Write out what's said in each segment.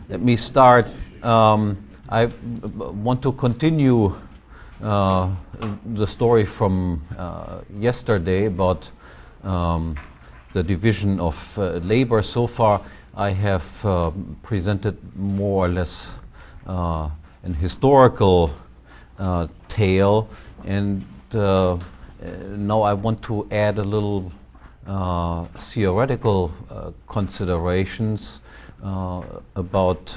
Let me start. I want to continue the story from yesterday about the division of labor. So far, I have presented more or less an historical tale, and now I want to add a little theoretical considerations about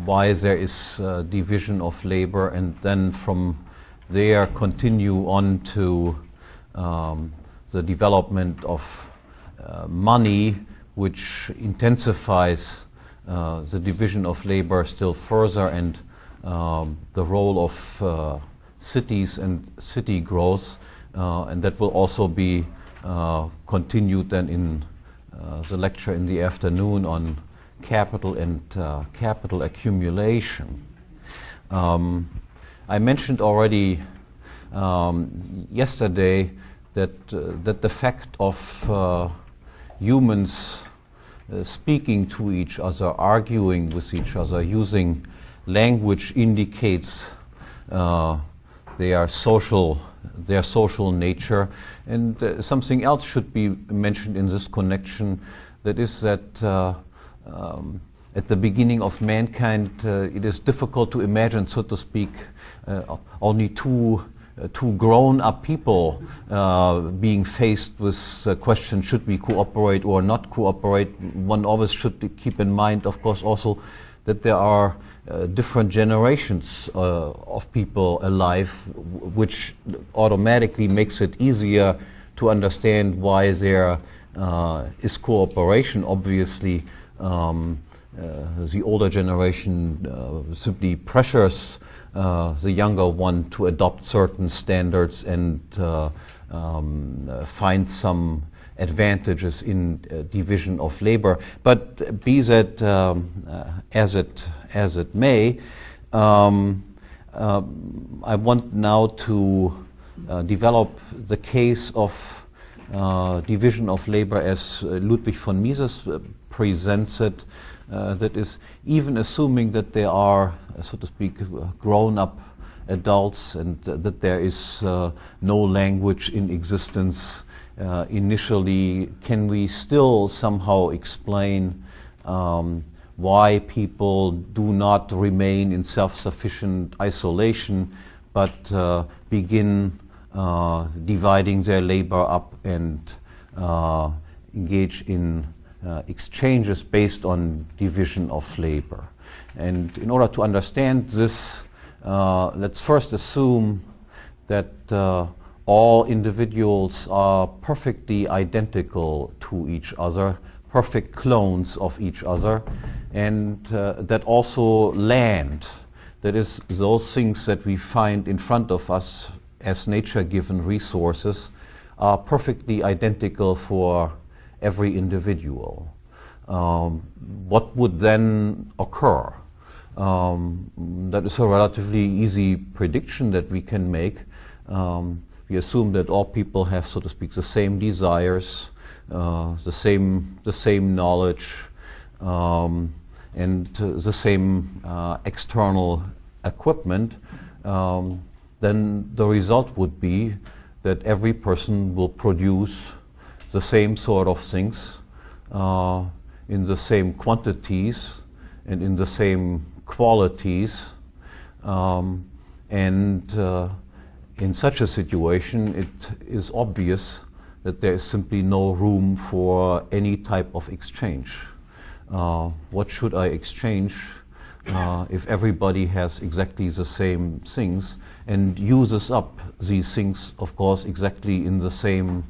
why there is division of labor, and then from there continue on to the development of money, which intensifies the division of labor still further, and the role of cities and city growth, and that will also be continued then in the lecture in the afternoon on capital and capital accumulation. I mentioned already yesterday that the fact of humans speaking to each other, arguing with each other, using language indicates their social nature. And something else should be mentioned in this connection, that is that at the beginning of mankind, it is difficult to imagine, so to speak, only two grown-up people being faced with the question, should we cooperate or not cooperate? One always should keep in mind, of course, also that there are different generations of people alive, which automatically makes it easier to understand why there is cooperation. Obviously, the older generation simply pressures the younger one to adopt certain standards and find some advantages in division of labor. But be that as it may, I want now to develop the case of division of labor as Ludwig von Mises presents it. That is, even assuming that there are, so to speak, grown-up adults, and that there is no language in existence initially, can we still somehow explain why people do not remain in self-sufficient isolation, but begin dividing their labor up and engage in exchanges based on division of labor? And in order to understand this, let's first assume that all individuals are perfectly identical to each other, perfect clones of each other, and that also land, that is, those things that we find in front of us as nature-given resources, are perfectly identical for every individual. What would then occur? That is a relatively easy prediction that we can make. We assume that all people have, so to speak, the same desires, the same knowledge, and the same external equipment. Then the result would be that every person will produce the same sort of things in the same quantities and in the same qualities, and in such a situation it is obvious that there is simply no room for any type of exchange. What should I exchange if everybody has exactly the same things and uses up these things, of course, exactly in the same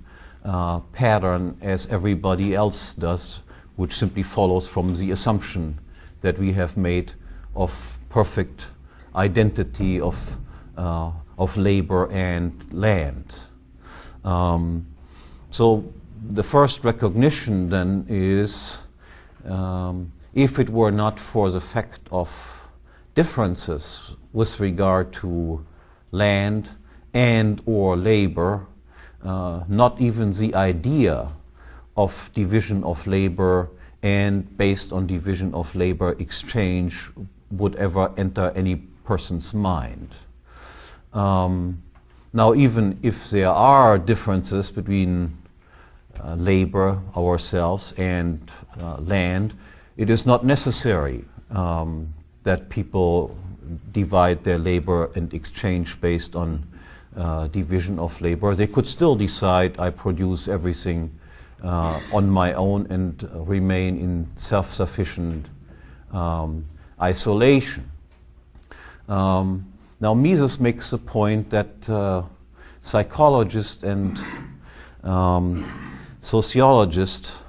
pattern as everybody else does, which simply follows from the assumption that we have made of perfect identity of labor and land. So the first recognition then is, if it were not for the fact of differences with regard to land and or labor, not even the idea of division of labor and based on division of labor, exchange would ever enter any person's mind. Now, even if there are differences between labor, ourselves, and land, it is not necessary that people divide their labor and exchange based on division of labor. They could still decide, I produce everything on my own and remain in self-sufficient isolation. Now, Mises makes the point that psychologists and sociologists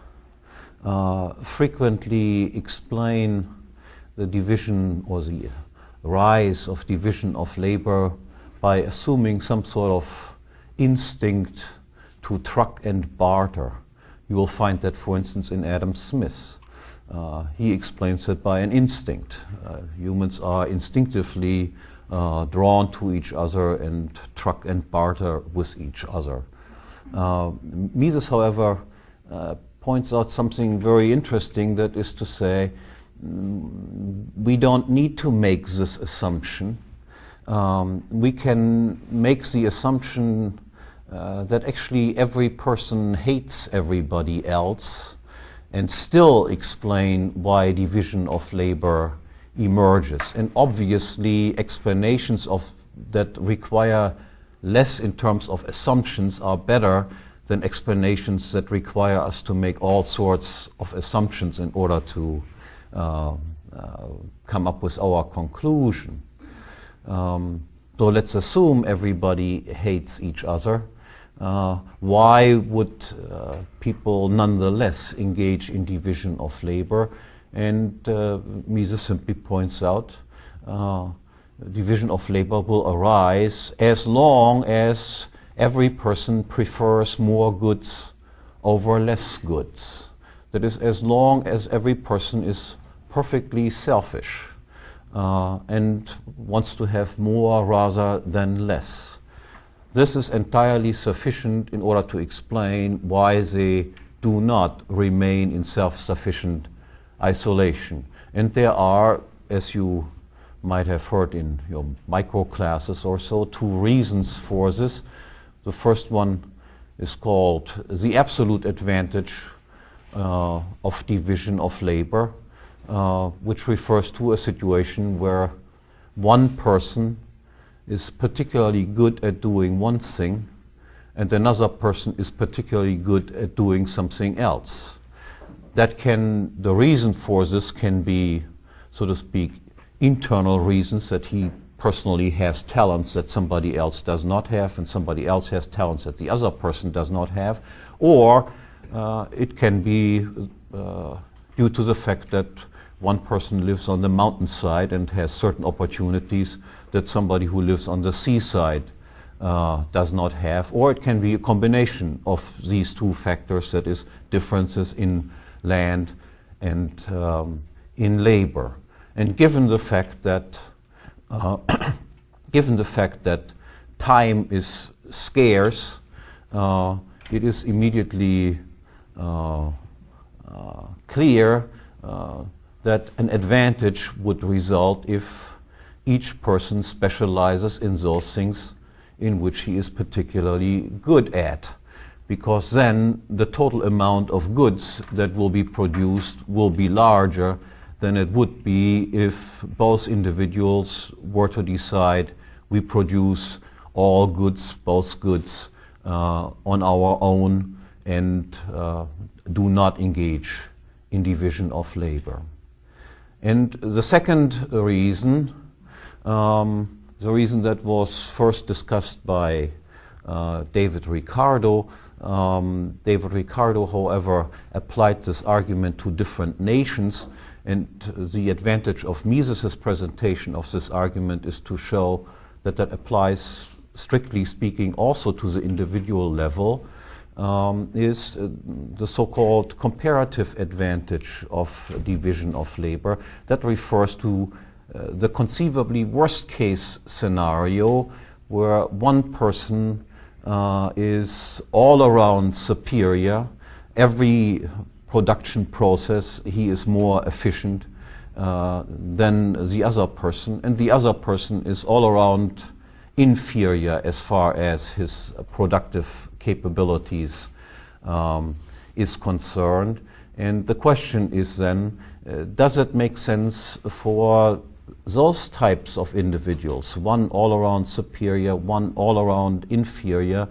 frequently explain the division or the rise of division of labor by assuming some sort of instinct to truck and barter. You will find that, for instance, in Adam Smith. He explains it by an instinct. Humans are instinctively drawn to each other and truck and barter with each other. Mises, however, points out something very interesting, that is to say, we don't need to make this assumption. We can make the assumption that actually every person hates everybody else and still explain why division of labor emerges. And obviously explanations of that require less in terms of assumptions are better than explanations that require us to make all sorts of assumptions in order to come up with our conclusion. So let's assume everybody hates each other. Why would people nonetheless engage in division of labor? And Mises simply points out division of labor will arise as long as every person prefers more goods over less goods. That is, as long as every person is perfectly selfish and wants to have more rather than less. This is entirely sufficient in order to explain why they do not remain in self-sufficient isolation. And there are, as you might have heard in your micro classes or so, two reasons for this. The first one is called the absolute advantage of division of labor, which refers to a situation where one person is particularly good at doing one thing and another person is particularly good at doing something else. The reason for this can be, so to speak, internal reasons, that he personally has talents that somebody else does not have and somebody else has talents that the other person does not have, or it can be due to the fact that one person lives on the mountainside and has certain opportunities that somebody who lives on the seaside does not have, or it can be a combination of these two factors, that is, differences in land and in labor. And given the fact that time is scarce, it is immediately clear that an advantage would result if each person specializes in those things in which he is particularly good at, because then the total amount of goods that will be produced will be larger than it would be if both individuals were to decide we produce all goods, both goods, on our own and do not engage in division of labor. And the second reason, the reason that was first discussed by David Ricardo. David Ricardo, however, applied this argument to different nations, and the advantage of Mises' presentation of this argument is to show that that applies, strictly speaking, also to the individual level, is the so-called comparative advantage of division of labor. That refers to the conceivably worst-case scenario where one person is all around superior. Every production process, he is more efficient than the other person, and the other person is all around inferior as far as his productive capabilities is concerned. And the question is then, does it make sense for those types of individuals, one all around superior, one all around inferior,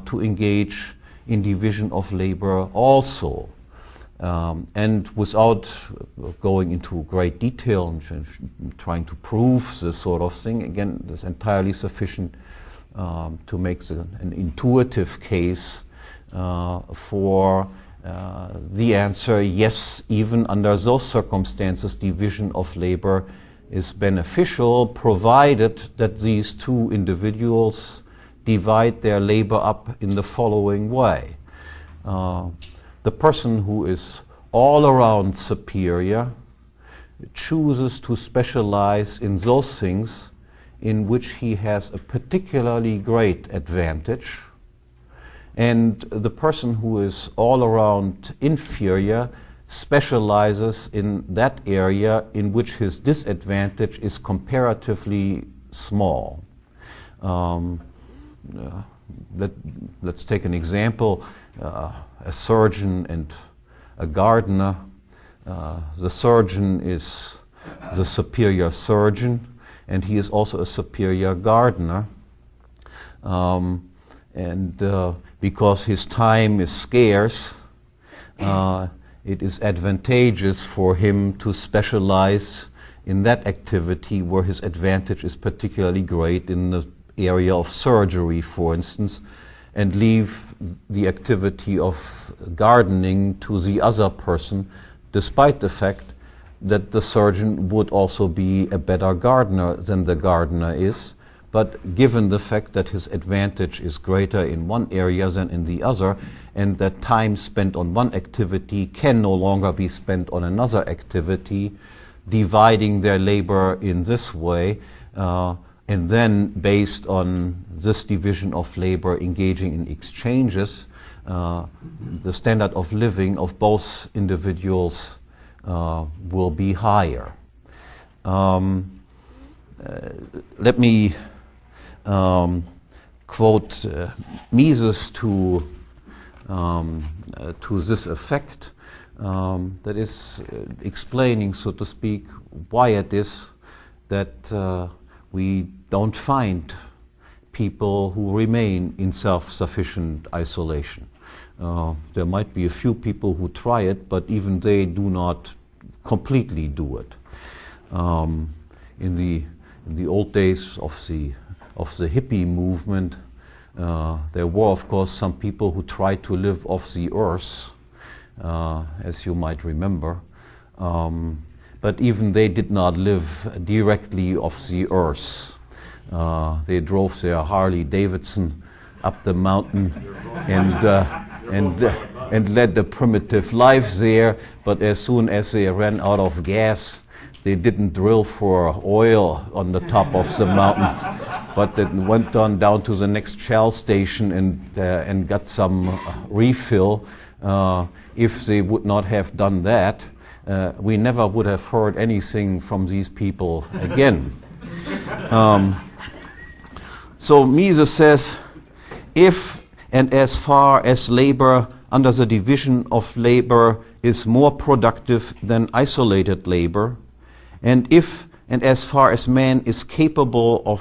to engage in division of labor also? And without going into great detail and trying to prove this sort of thing, again, it's entirely sufficient to make an intuitive case for the answer, yes, even under those circumstances, division of labor is beneficial, provided that these two individuals divide their labor up in the following way. The person who is all around superior chooses to specialize in those things in which he has a particularly great advantage, and the person who is all around inferior specializes in that area in which his disadvantage is comparatively small. Let's take an example. A surgeon and a gardener. The surgeon is the superior surgeon, and he is also a superior gardener. Because his time is scarce, it is advantageous for him to specialize in that activity where his advantage is particularly great, in the area of surgery, for instance, and leave the activity of gardening to the other person, despite the fact that the surgeon would also be a better gardener than the gardener is. But given the fact that his advantage is greater in one area than in the other, and that time spent on one activity can no longer be spent on another activity, dividing their labor in this way, and then based on this division of labor engaging in exchanges, the standard of living of both individuals will be higher. Let me quote Mises to this effect, that is explaining, so to speak, why it is that we don't find people who remain in self-sufficient isolation. There might be a few people who try it, but even they do not completely do it. In the old days of the hippie movement, there were, of course, some people who tried to live off the earth, as you might remember. But even they did not live directly off the earth. They drove their Harley Davidson up the mountain and led the primitive life there. But as soon as they ran out of gas, they didn't drill for oil on the top of the mountain, but they went on down to the next Shell station and got some refill. If they would not have done that, we never would have heard anything from these people again. So Mises says, if and as far as labor under the division of labor is more productive than isolated labor, and if and as far as man is capable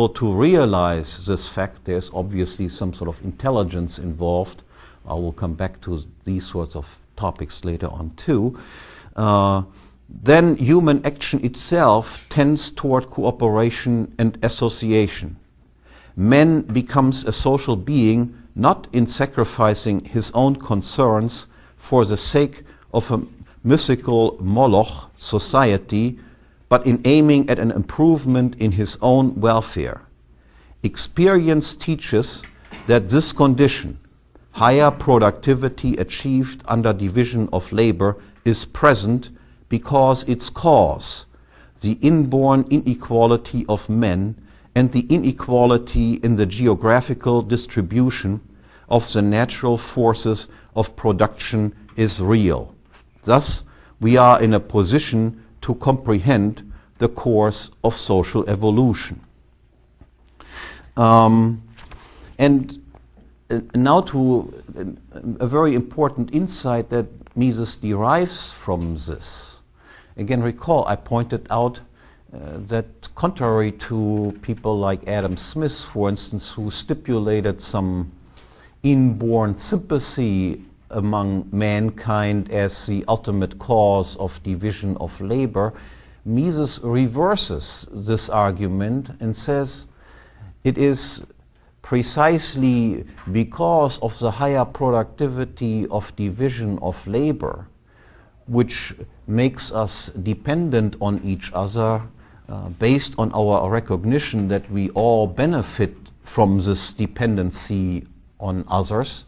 to realize this fact, there's obviously some sort of intelligence involved. I will come back to these sorts of topics later on too. Then human action itself tends toward cooperation and association. Man becomes a social being not in sacrificing his own concerns for the sake of a mythical Moloch society, but in aiming at an improvement in his own welfare. Experience teaches that this condition, higher productivity achieved under division of labor, is present because its cause, the inborn inequality of men and the inequality in the geographical distribution of the natural forces of production, is real. Thus, we are in a position to comprehend the course of social evolution. And now to a very important insight that Mises derives from this. Again, recall I pointed out that contrary to people like Adam Smith, for instance, who stipulated some inborn sympathy among mankind as the ultimate cause of division of labor, Mises reverses this argument and says it is precisely because of the higher productivity of division of labor, which makes us dependent on each other based on our recognition that we all benefit from this dependency on others,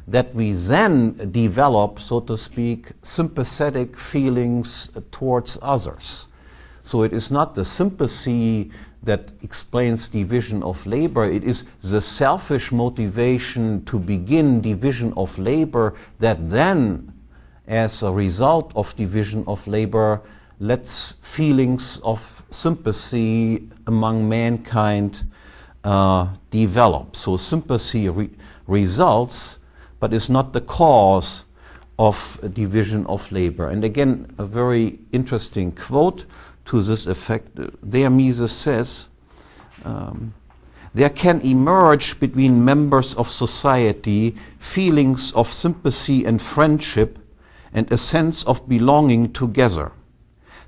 that we then develop, so to speak, sympathetic feelings towards others. So it is not the sympathy that explains division of labor, it is the selfish motivation to begin division of labor that then, as a result of division of labor, lets feelings of sympathy among mankind develop. So sympathy results, but is not the cause of division of labor. And again, a very interesting quote to this effect. There Mises says, there can emerge between members of society feelings of sympathy and friendship and a sense of belonging together.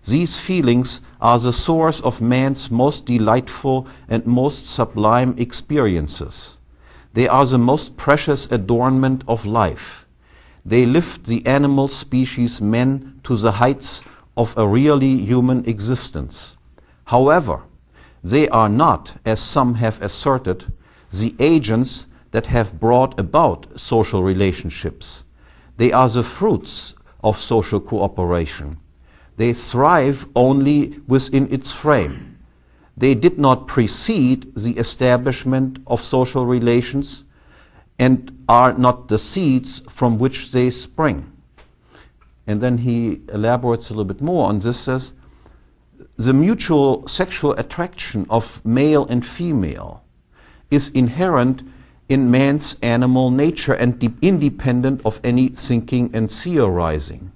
These feelings are the source of man's most delightful and most sublime experiences. They are the most precious adornment of life. They lift the animal species men to the heights of a really human existence. However, they are not, as some have asserted, the agents that have brought about social relationships. They are the fruits of social cooperation. They thrive only within its frame. They did not precede the establishment of social relations and are not the seeds from which they spring. And then he elaborates a little bit more on this, says, the mutual sexual attraction of male and female is inherent in man's animal nature and independent of any thinking and theorizing.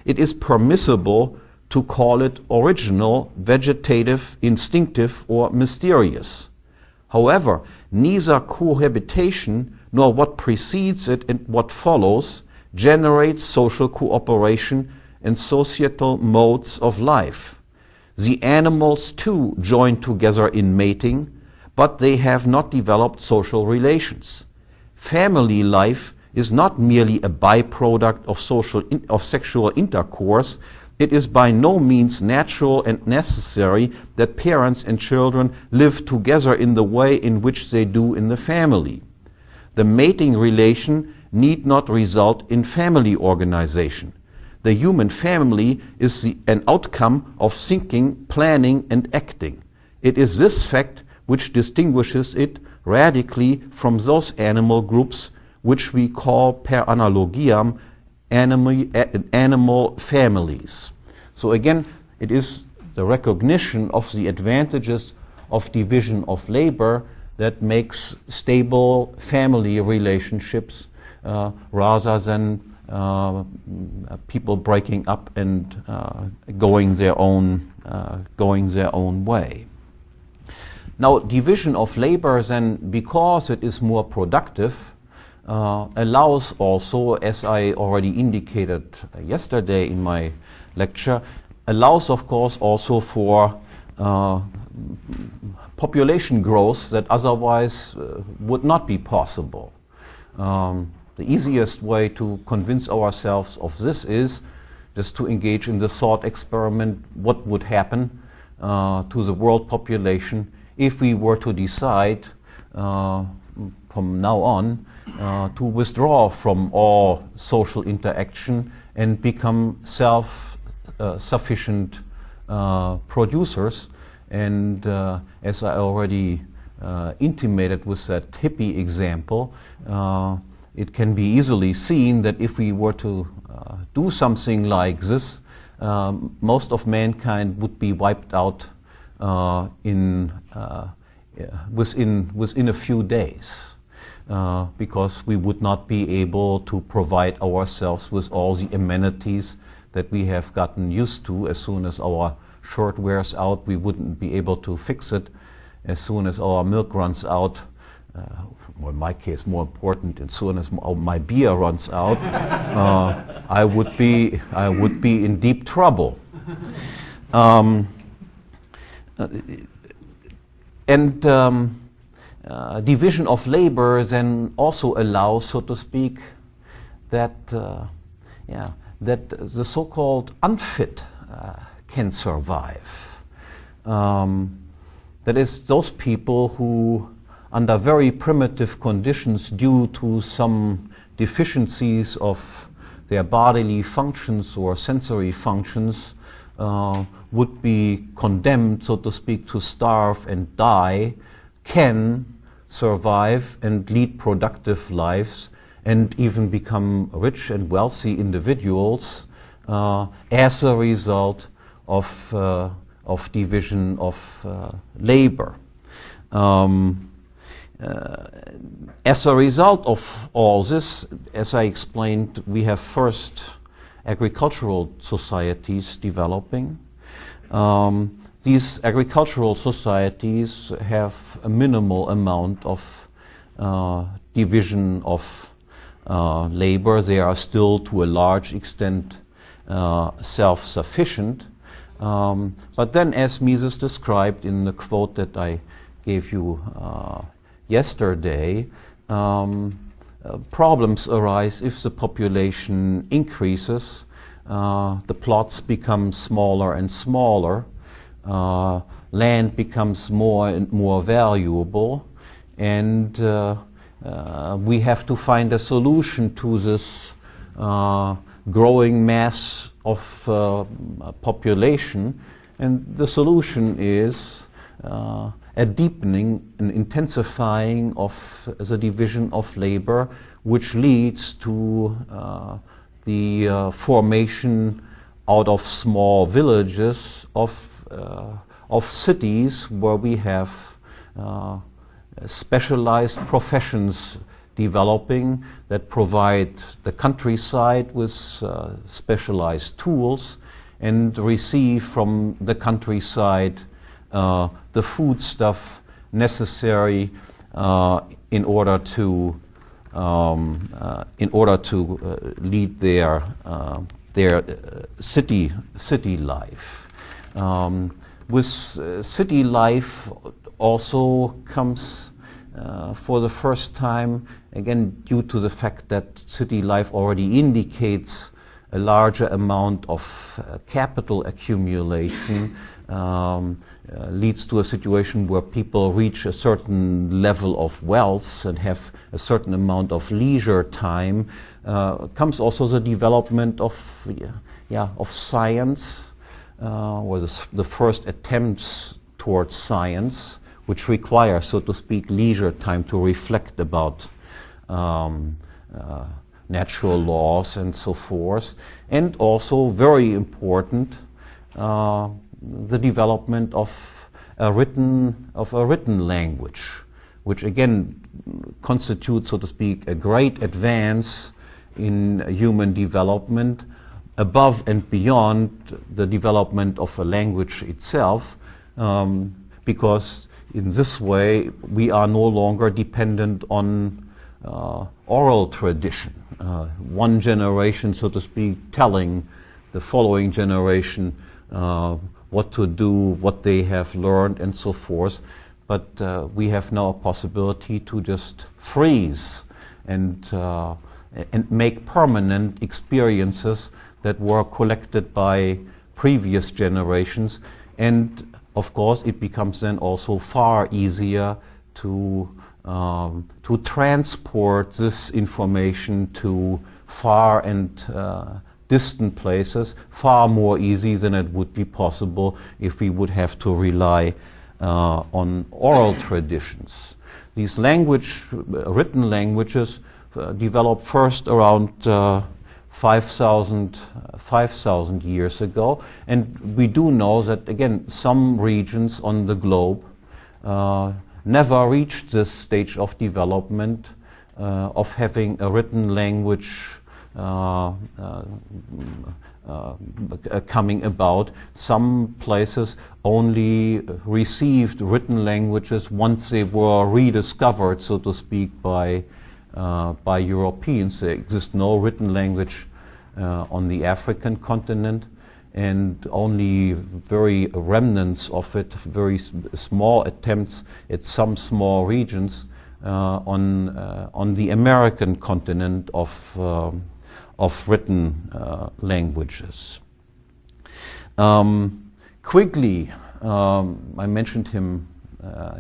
It is permissible to call it original, vegetative, instinctive, or mysterious. However, neither cohabitation nor what precedes it and what follows generates social cooperation and societal modes of life. The animals too join together in mating, but they have not developed social relations. Family life is not merely a byproduct of sexual intercourse. It is by no means natural and necessary that parents and children live together in the way in which they do in the family. The mating relation need not result in family organization. The human family is an outcome of thinking, planning, and acting. It is this fact which distinguishes it radically from those animal groups which we call per analogiam animal families. So again, it is the recognition of the advantages of division of labor that makes stable family relationships rather than people breaking up and going their own way. Now, division of labor then, because it is more productive, allows also, as I already indicated yesterday in my lecture, allows of course also for population growth that otherwise would not be possible. The easiest way to convince ourselves of this is just to engage in the thought experiment: what would happen to the world population if we were to decide from now on to withdraw from all social interaction and become self-sufficient producers. And as I already intimated with that hippie example, it can be easily seen that if we were to do something like this, most of mankind would be wiped out within a few days, because we would not be able to provide ourselves with all the amenities that we have gotten used to. As soon as our shirt wears out, we wouldn't be able to fix it. As soon as our milk runs out, well, in my case, more important, as soon as my beer runs out, I would be in deep trouble. Division of labor then also allows, so to speak, that that the so-called unfit can survive. That is, those people who, under very primitive conditions, due to some deficiencies of their bodily functions or sensory functions, would be condemned, so to speak, to starve and die, can survive and lead productive lives and even become rich and wealthy individuals as a result of division of labor. As a result of all this, as I explained, we have first agricultural societies developing. These agricultural societies have a minimal amount of division of labor. They are still, to a large extent, self-sufficient. But then, as Mises described in the quote that I gave you yesterday, problems arise if the population increases, the plots become smaller and smaller, land becomes more and more valuable, and we have to find a solution to this growing mass of population, and the solution is a deepening, an intensifying of the division of labor, which leads to the formation out of small villages of cities where we have specialized professions developing that provide the countryside with specialized tools and receive from the countryside the foodstuff necessary in order to lead their city life. With city life also comes, for the first time, again due to the fact that city life already indicates a larger amount of capital accumulation, leads to a situation where people reach a certain level of wealth and have a certain amount of leisure time. Comes also the development of science, or the first attempts towards science, which require, so to speak, leisure time to reflect about natural laws and so forth, and also, very important, the development of a written language, which again constitutes, so to speak, a great advance in human development, above and beyond the development of a language itself, because in this way we are no longer dependent on oral tradition. One generation, so to speak, telling the following generation what to do, what they have learned, and so forth. But we have now a possibility to just freeze and make permanent experiences that were collected by previous generations. And of course, it becomes then also far easier to transport this information to far and distant places, far more easy than it would be possible if we would have to rely on oral traditions. These written languages, developed first around 5,000 years ago, and we do know that again some regions on the globe never reached this stage of development of having a written language coming about. Some places only received written languages once they were rediscovered, so to speak, by Europeans. There exists no written language on the African continent, and only very remnants of it, very small attempts at some small regions on the American continent of written languages. Quigley, I mentioned him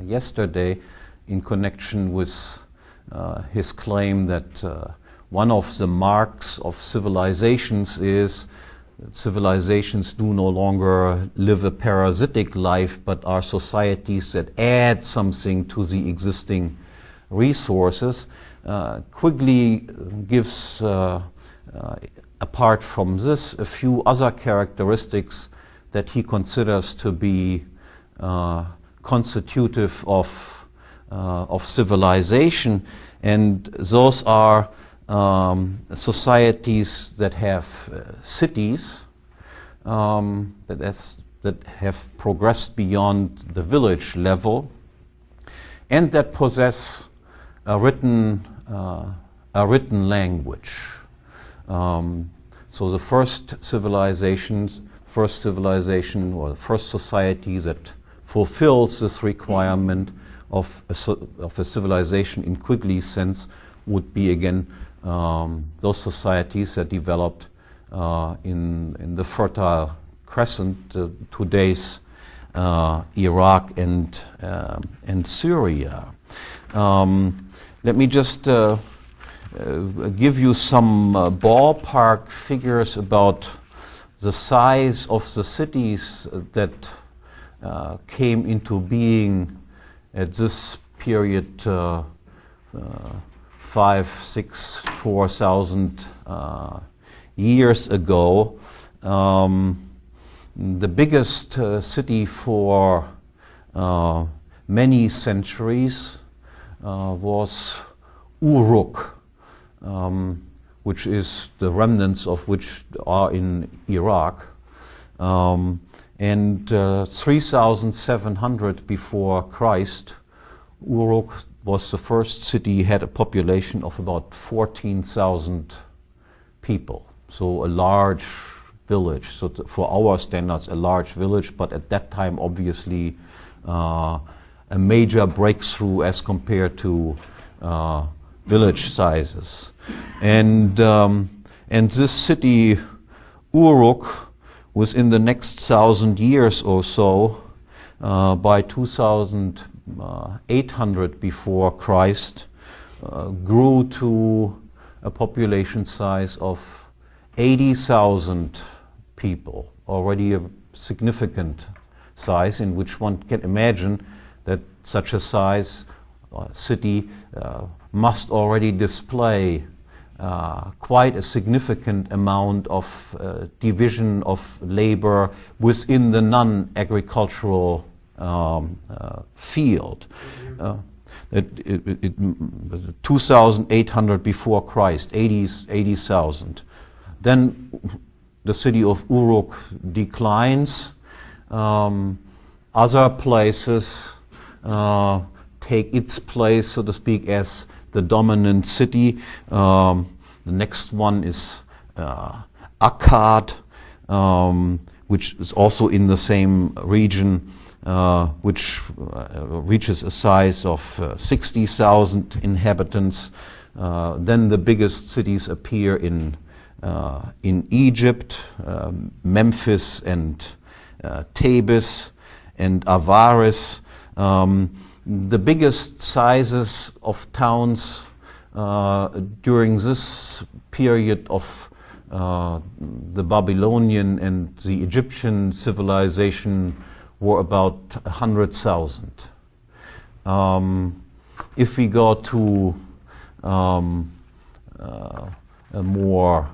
yesterday in connection with his claim that one of the marks of civilizations is that civilizations do no longer live a parasitic life, but are societies that add something to the existing resources. Quigley gives, apart from this, a few other characteristics that he considers to be constitutive of civilization, and those are societies that have cities that have progressed beyond the village level, and that possess a written language. So the first civilization or the first society that fulfills this requirement of a civilization in Quigley's sense would be again those societies that developed in the Fertile Crescent, today's Iraq and Syria. Let me just give you some ballpark figures about the size of the cities that came into being at this period 4,000 years ago. The biggest city for many centuries was Uruk, which is the remnants of which are in Iraq. And 3,700 before Christ, Uruk was the first city, had a population of about 14,000 people. So a large village. So for our standards, a large village, but at that time, obviously, a major breakthrough as compared to village sizes. And this city, Uruk, was in the next 1,000 years or so, by 2,800 before Christ, grew to a population size of 80,000 people, already a significant size in which one can imagine that such a size city must already display quite a significant amount of division of labor within the non-agricultural field. 2,800 before Christ, 80,000. Then the city of Uruk declines. Other places take its place, so to speak, as the dominant city. The next one is Akkad, which is also in the same region, which reaches a size of 60,000 inhabitants. Then the biggest cities appear in Egypt, Memphis and Thebes and Avaris. The biggest sizes of towns during this period of the Babylonian and the Egyptian civilization were about 100,000. If we go to more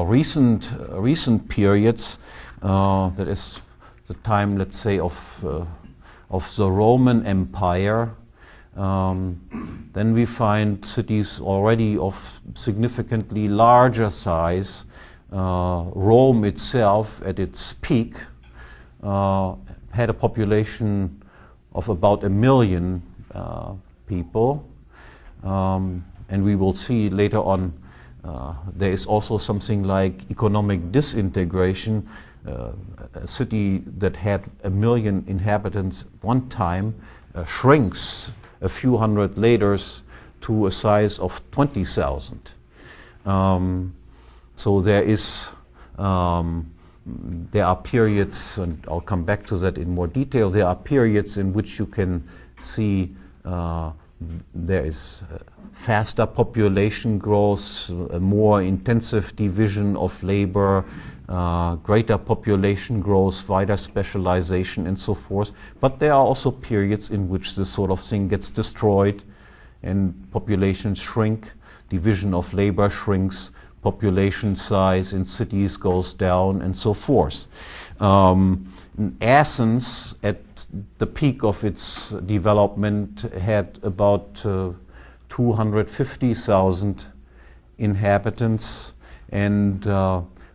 recent periods, that is the time, let's say, of the Roman Empire, then we find cities already of significantly larger size. Rome itself, at its peak, had a population of about 1 million people, and we will see later on there is also something like economic disintegration. A city that had 1 million inhabitants one time shrinks a few hundred later to a size of 20,000. So there are periods, and I'll come back to that in more detail. There are periods in which you can see there is faster population growth, a more intensive division of labor, greater population growth, wider specialization, and so forth. But there are also periods in which this sort of thing gets destroyed and populations shrink, division of labor shrinks, population size in cities goes down, and so forth. Athens, at the peak of its development, had about 250,000 inhabitants, and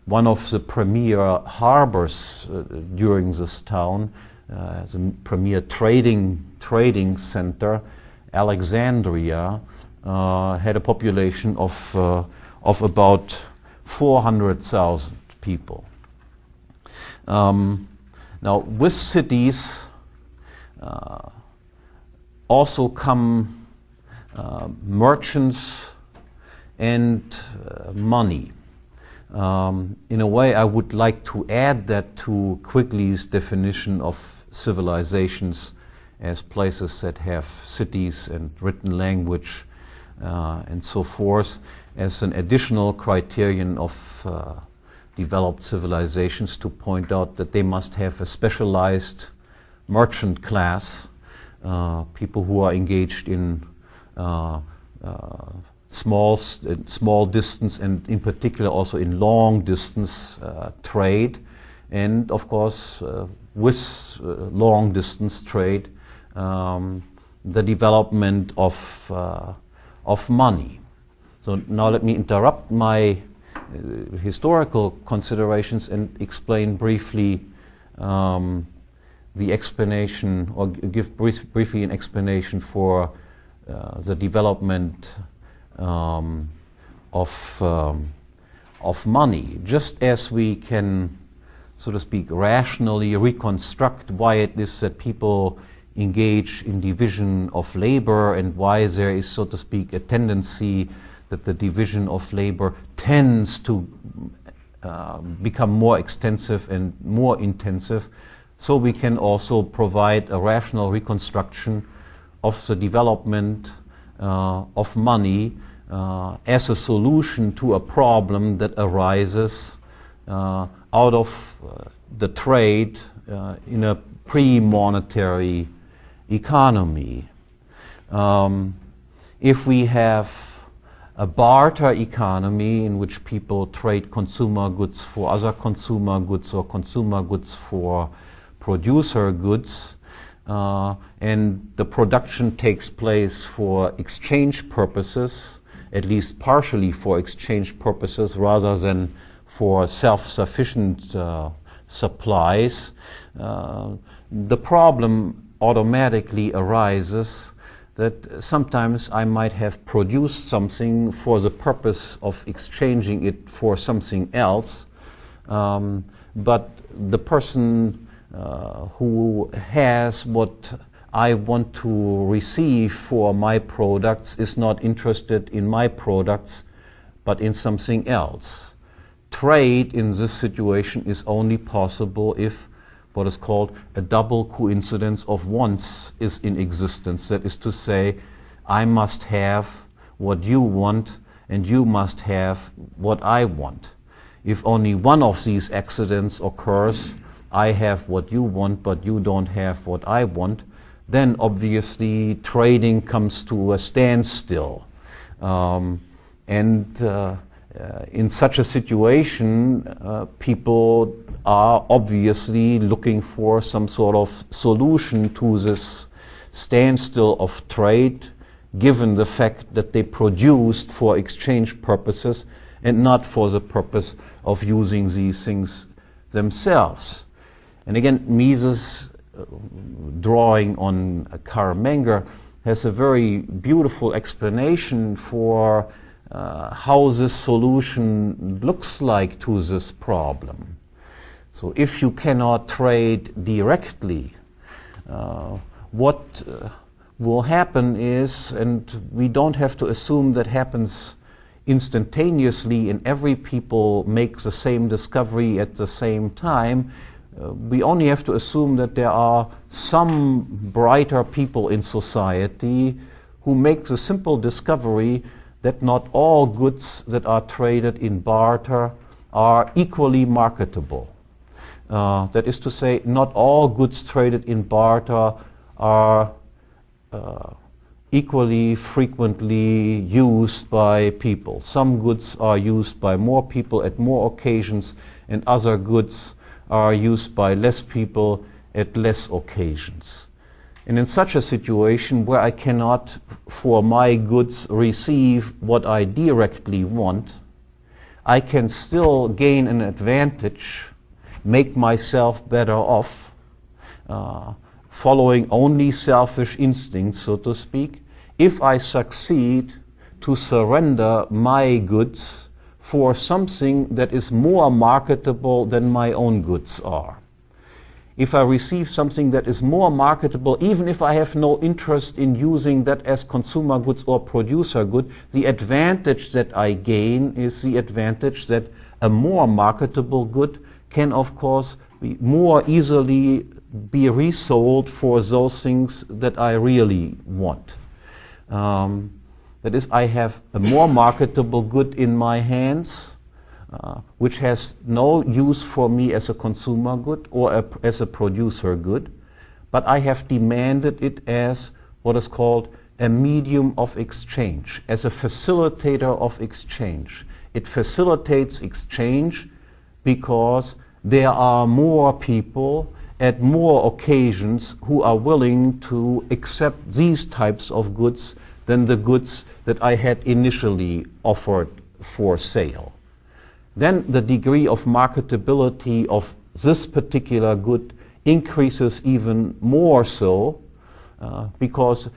one of the premier harbors during this town, the premier trading center, Alexandria, had a population of about 400,000 people. Now, with cities also come merchants and money. In a way, I would like to add that to Quigley's definition of civilizations as places that have cities and written language and so forth, as an additional criterion of developed civilizations, to point out that they must have a specialized merchant class, people who are engaged in small distance, and in particular also in long distance trade, and of course with long distance trade, the development of money. So now let me interrupt my historical considerations and explain briefly the explanation, or give briefly an explanation for the development of money, just as we can, so to speak, rationally reconstruct why it is that people engage in division of labor, and why there is, so to speak, a tendency that the division of labor tends to become more extensive and more intensive. So we can also provide a rational reconstruction of the development of money as a solution to a problem that arises out of the trade in a pre-monetary economy. If we have a barter economy in which people trade consumer goods for other consumer goods, or consumer goods for producer goods, and the production takes place for exchange purposes, at least partially for exchange purposes, rather than for self-sufficient supplies, the problem automatically arises that sometimes I might have produced something for the purpose of exchanging it for something else, but the person who has what I want to receive for my products is not interested in my products, but in something else. Trade in this situation is only possible if what is called a double coincidence of wants is in existence. That is to say, I must have what you want, and you must have what I want. If only one of these accidents occurs, I have what you want, but you don't have what I want, then obviously trading comes to a standstill. In such a situation, people are obviously looking for some sort of solution to this standstill of trade, given the fact that they produced for exchange purposes and not for the purpose of using these things themselves. And again, Mises, drawing on Karl Menger, has a very beautiful explanation for how this solution looks like to this problem. So if you cannot trade directly, what will happen is, and we don't have to assume that happens instantaneously and every people makes the same discovery at the same time, we only have to assume that there are some brighter people in society who make the simple discovery that not all goods that are traded in barter are equally marketable. That is to say, not all goods traded in barter are equally frequently used by people. Some goods are used by more people at more occasions, and other goods are used by less people at less occasions. And in such a situation where I cannot, for my goods, receive what I directly want, I can still gain an advantage, make myself better off, following only selfish instincts, so to speak, if I succeed to surrender my goods for something that is more marketable than my own goods are. If I receive something that is more marketable, even if I have no interest in using that as consumer goods or producer good, the advantage that I gain is the advantage that a more marketable good can, of course, be more easily be resold for those things that I really want. That is, I have a more marketable good in my hands, which has no use for me as a consumer good or as a producer good, but I have demanded it as what is called a medium of exchange, as a facilitator of exchange. It facilitates exchange because there are more people at more occasions who are willing to accept these types of goods than the goods that I had initially offered for sale. Then the degree of marketability of this particular good increases even more so because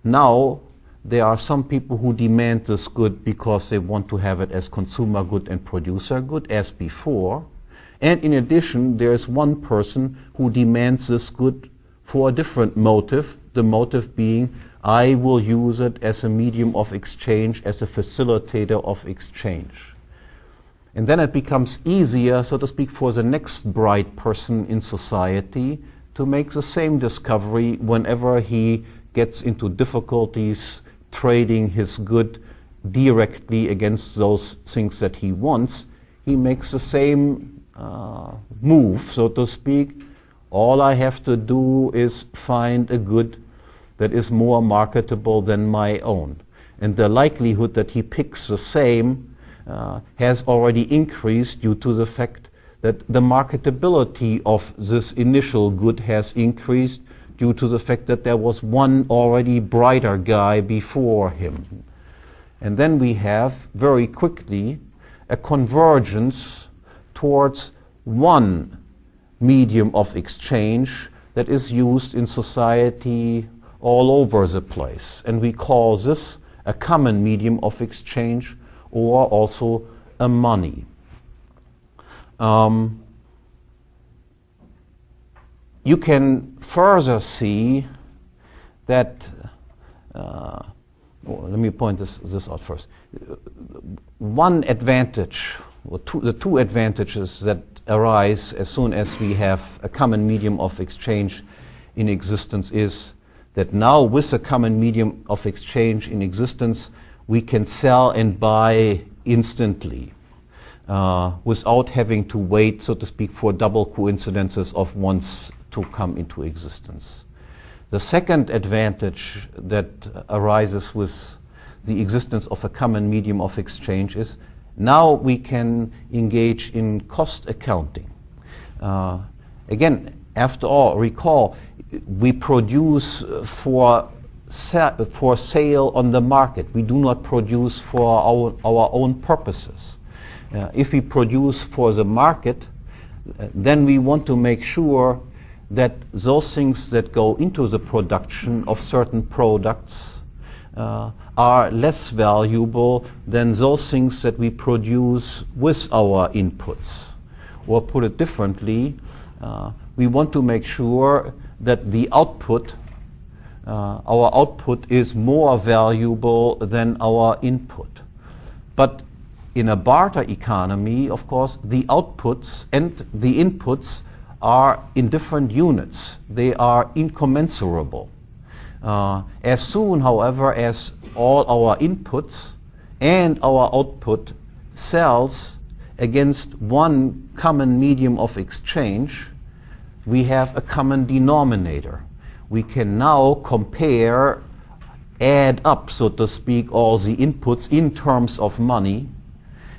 now there are some people who demand this good because they want to have it as consumer good and producer good as before. And in addition, there is one person who demands this good for a different motive, the motive being, I will use it as a medium of exchange, as a facilitator of exchange. And then it becomes easier, so to speak, for the next bright person in society to make the same discovery whenever he gets into difficulties trading his good directly against those things that he wants. He makes the same move, so to speak. All I have to do is find a good that is more marketable than my own. And the likelihood that he picks the same has already increased due to the fact that the marketability of this initial good has increased due to the fact that there was one already brighter guy before him. And then we have very quickly a convergence towards one medium of exchange that is used in society all over the place. And we call this a common medium of exchange, or also a money. You can further see that, let me point this out first. One advantage, or the two advantages that arise as soon as we have a common medium of exchange in existence is that now with a common medium of exchange in existence, we can sell and buy instantly without having to wait, so to speak, for double coincidences of wants to come into existence. The second advantage that arises with the existence of a common medium of exchange is now we can engage in cost accounting. Again, after all, recall, we produce for sale on the market. We do not produce for our own purposes. If we produce for the market, then we want to make sure that those things that go into the production of certain products are less valuable than those things that we produce with our inputs. Or put it differently, we want to make sure that the output, our output is more valuable than our input. But in a barter economy, of course, the outputs and the inputs are in different units. They are incommensurable. As soon, however, as all our inputs and our output sells against one common medium of exchange, we have a common denominator. We can now compare, add up, so to speak, all the inputs in terms of money,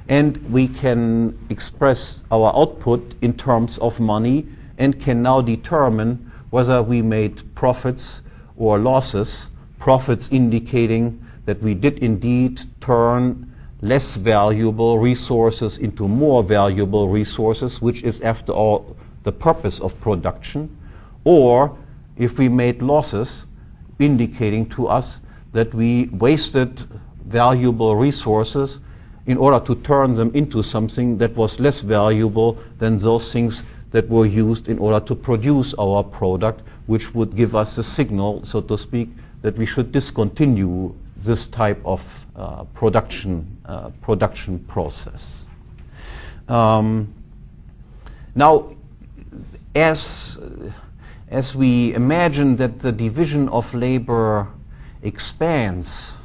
and we can express our output in terms of money and can now determine whether we made profits or losses, profits indicating that we did indeed turn less valuable resources into more valuable resources, which is, after all, the purpose of production, or if we made losses, indicating to us that we wasted valuable resources in order to turn them into something that was less valuable than those things that were used in order to produce our product, which would give us a signal, so to speak, that we should discontinue this type of production process. Now, as we imagine that the division of labor expands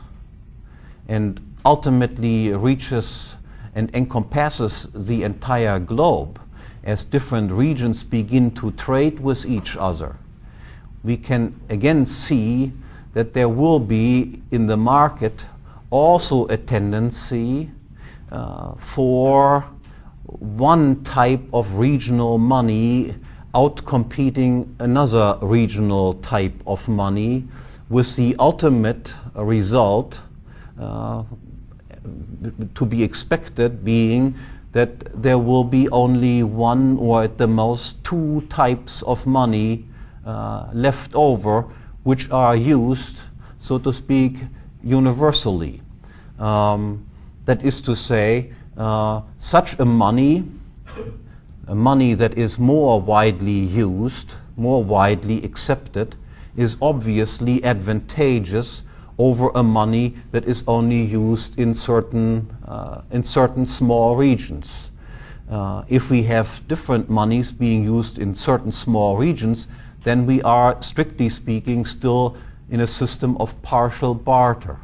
and ultimately reaches and encompasses the entire globe, as different regions begin to trade with each other, we can again see that there will be in the market also a tendency for one type of regional money outcompeting another regional type of money, with the ultimate result to be expected being that there will be only one or at the most two types of money left over, which are used, so to speak, universally. That is to say, such a money that is more widely used, more widely accepted, is obviously advantageous over a money that is only used in certain small regions. If we have different monies being used in certain small regions, then we are, strictly speaking, still in a system of partial barter.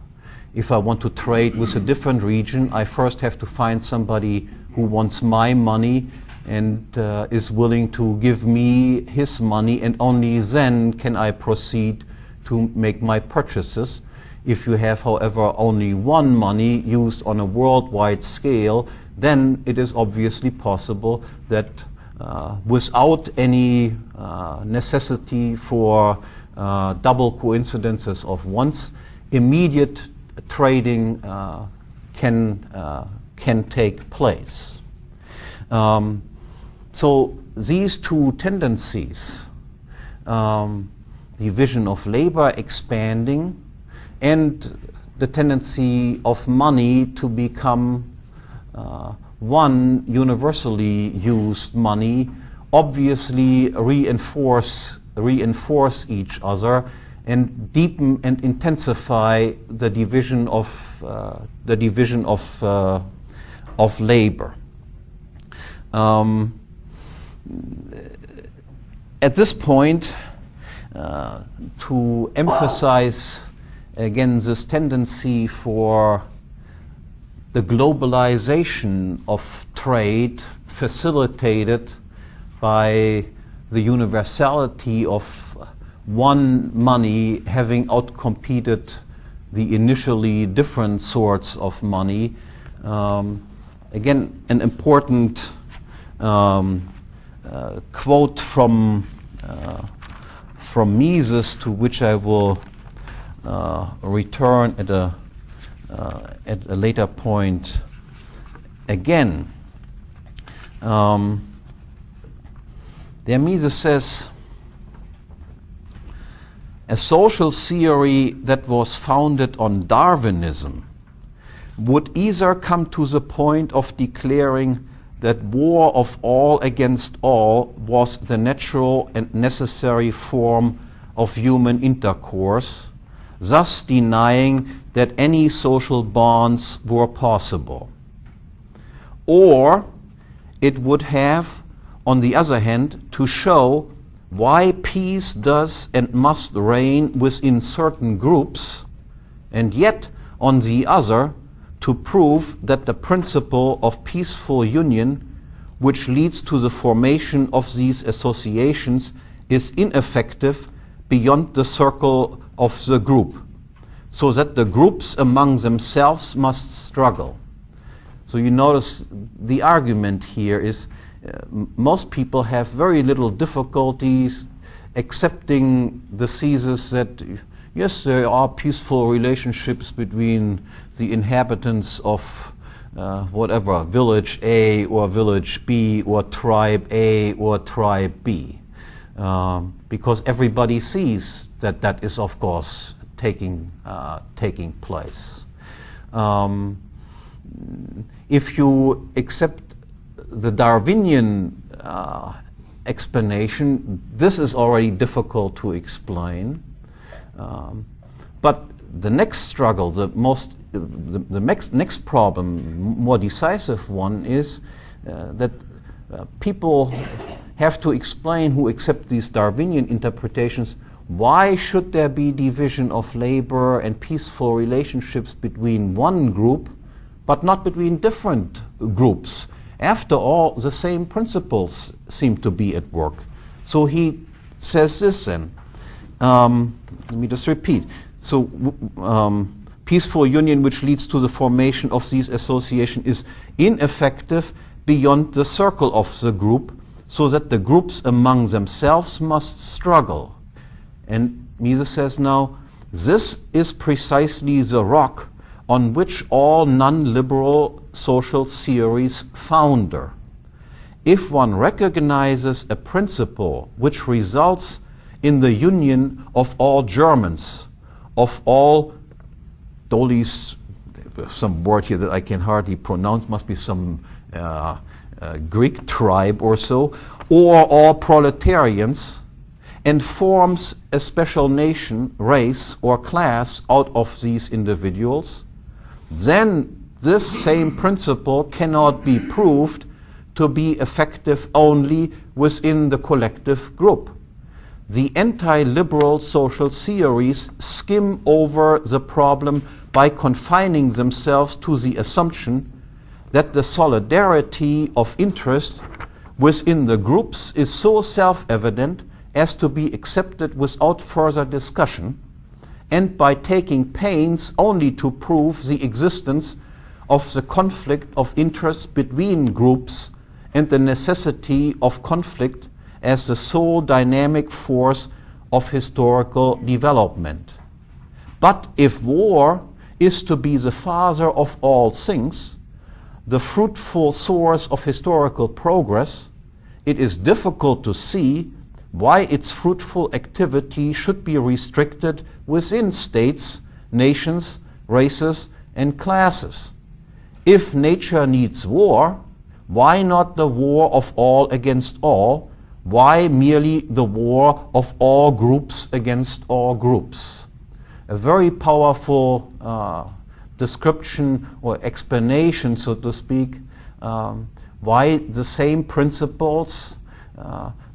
If I want to trade with a different region, I first have to find somebody who wants my money and is willing to give me his money, and only then can I proceed to make my purchases. If you have, however, only one money used on a worldwide scale, then it is obviously possible that without any necessity for double coincidences of wants, immediate trading can take place. So these two tendencies, division of labor expanding and the tendency of money to become one universally used money, obviously reinforce each other and deepen and intensify the division of labor. At this point, to emphasize again this tendency for the globalization of trade facilitated by the universality of one money having outcompeted the initially different sorts of money. Again, an important quote from Mises, to which I will return at a later point again. There Mises says, a social theory that was founded on Darwinism would either come to the point of declaring that war of all against all was the natural and necessary form of human intercourse, thus denying that any social bonds were possible. Or it would have, on the other hand, to show why peace does and must reign within certain groups, and yet, on the other, to prove that the principle of peaceful union, which leads to the formation of these associations, is ineffective beyond the circle of the group, so that the groups among themselves must struggle. So you notice the argument here is most people have very little difficulties accepting the thesis that yes, there are peaceful relationships between the inhabitants of whatever, village A or village B or tribe A or tribe B. Because everybody sees that that is, of course, taking place. If you accept the Darwinian explanation, this is already difficult to explain. But the next struggle, the next problem, more decisive one, is that people have to explain, who accept these Darwinian interpretations, why should there be division of labor and peaceful relationships between one group, but not between different groups? After all, the same principles seem to be at work. So he says this then. Let me just repeat. So peaceful union which leads to the formation of these associations is ineffective beyond the circle of the group, so that the groups among themselves must struggle. And Mises says now, this is precisely the rock on which all non-liberal social theories founder. If one recognizes a principle which results in the union of all Germans, of all Dolis, some word here that I can hardly pronounce, must be some Greek tribe or so, or all proletarians, and forms a special nation, race, or class out of these individuals, then this same principle cannot be proved to be effective only within the collective group. The anti-liberal social theories skim over the problem by confining themselves to the assumption that the solidarity of interest within the groups is so self-evident as to be accepted without further discussion, and by taking pains only to prove the existence of the conflict of interests between groups and the necessity of conflict as the sole dynamic force of historical development. But if war is to be the father of all things, the fruitful source of historical progress, it is difficult to see why its fruitful activity should be restricted within states, nations, races, and classes. If nature needs war, why not the war of all against all? Why merely the war of all groups against all groups? A very powerful description or explanation, so to speak, why the same principles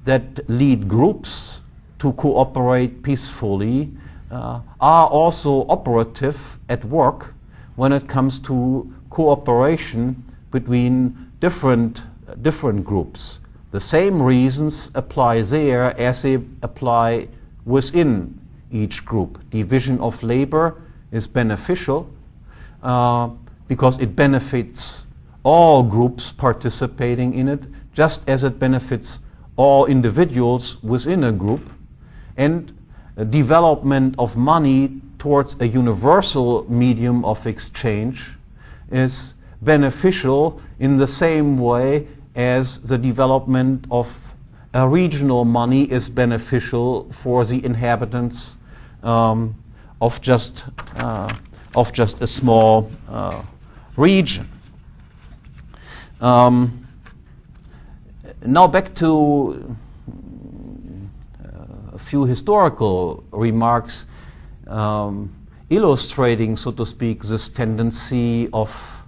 that lead groups to cooperate peacefully are also operative at work when it comes to cooperation between different groups. The same reasons apply there as they apply within each group. Division of labor is beneficial because it benefits all groups participating in it, just as it benefits all individuals within a group, and development of money towards a universal medium of exchange is beneficial in the same way as the development of a regional money is beneficial for the inhabitants of just a small region. Now back to a few historical remarks illustrating, so to speak, this tendency of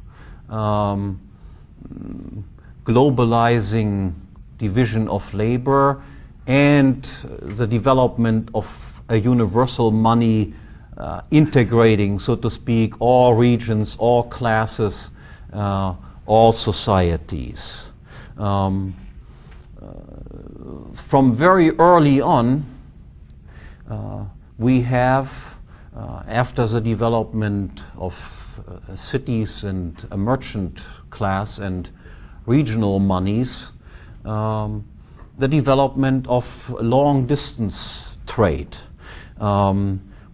globalizing division of labor and the development of a universal money integrating, so to speak, all regions, all classes, all societies. From very early on, we have, after the development of cities and a merchant class and regional monies, the development of long-distance trade.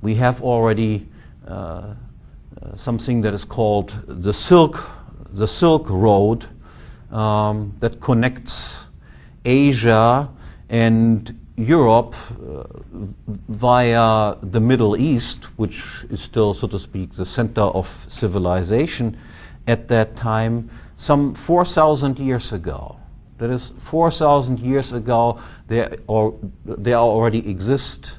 We have already something that is called the Silk Road that connects Asia and Europe via the Middle East, which is still, so to speak, the center of civilization at that time, some 4,000 years ago. That is, 4,000 years ago, there already exist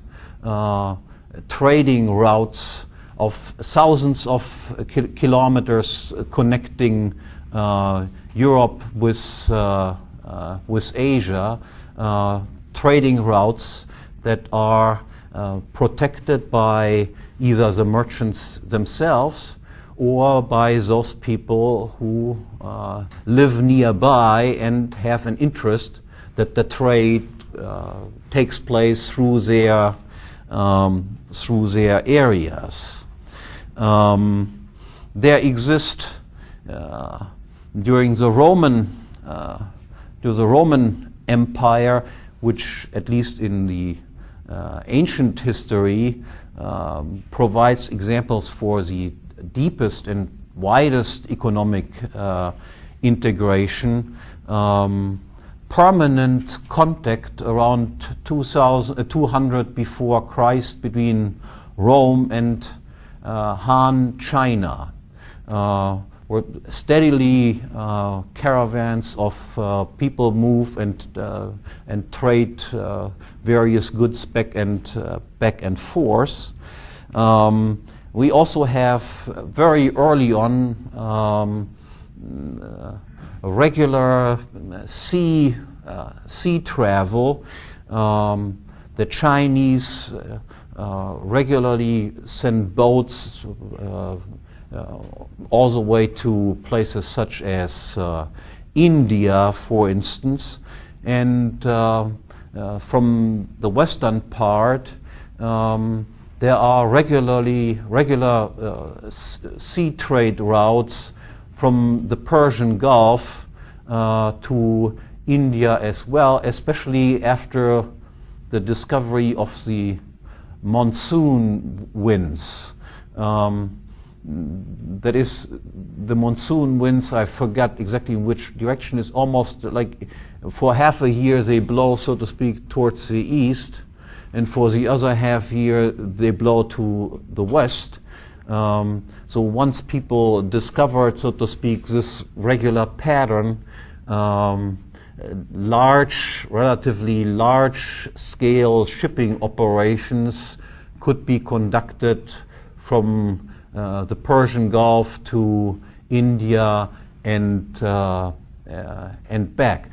trading routes of thousands of kilometers connecting Europe with Asia, trading routes that are protected by either the merchants themselves or by those people who live nearby and have an interest that the trade takes place through their areas. There exist during the Roman Empire, which at least in the ancient history provides examples for the deepest and widest economic integration, permanent contact around 200 before Christ between Rome and Han China, where steadily caravans of people move and trade various goods back and forth. We also have very early on regular sea travel. The Chinese regularly send boats all the way to places such as India, for instance, and from the western part there are regular sea trade routes from the Persian Gulf to India as well, especially after the discovery of the monsoon winds. That is, the monsoon winds, I forgot exactly in which direction, is almost like for half a year they blow, so to speak, towards the east, and for the other half year they blow to the west. So once people discovered, so to speak, this regular pattern, relatively large-scale shipping operations could be conducted from the Persian Gulf to India and back.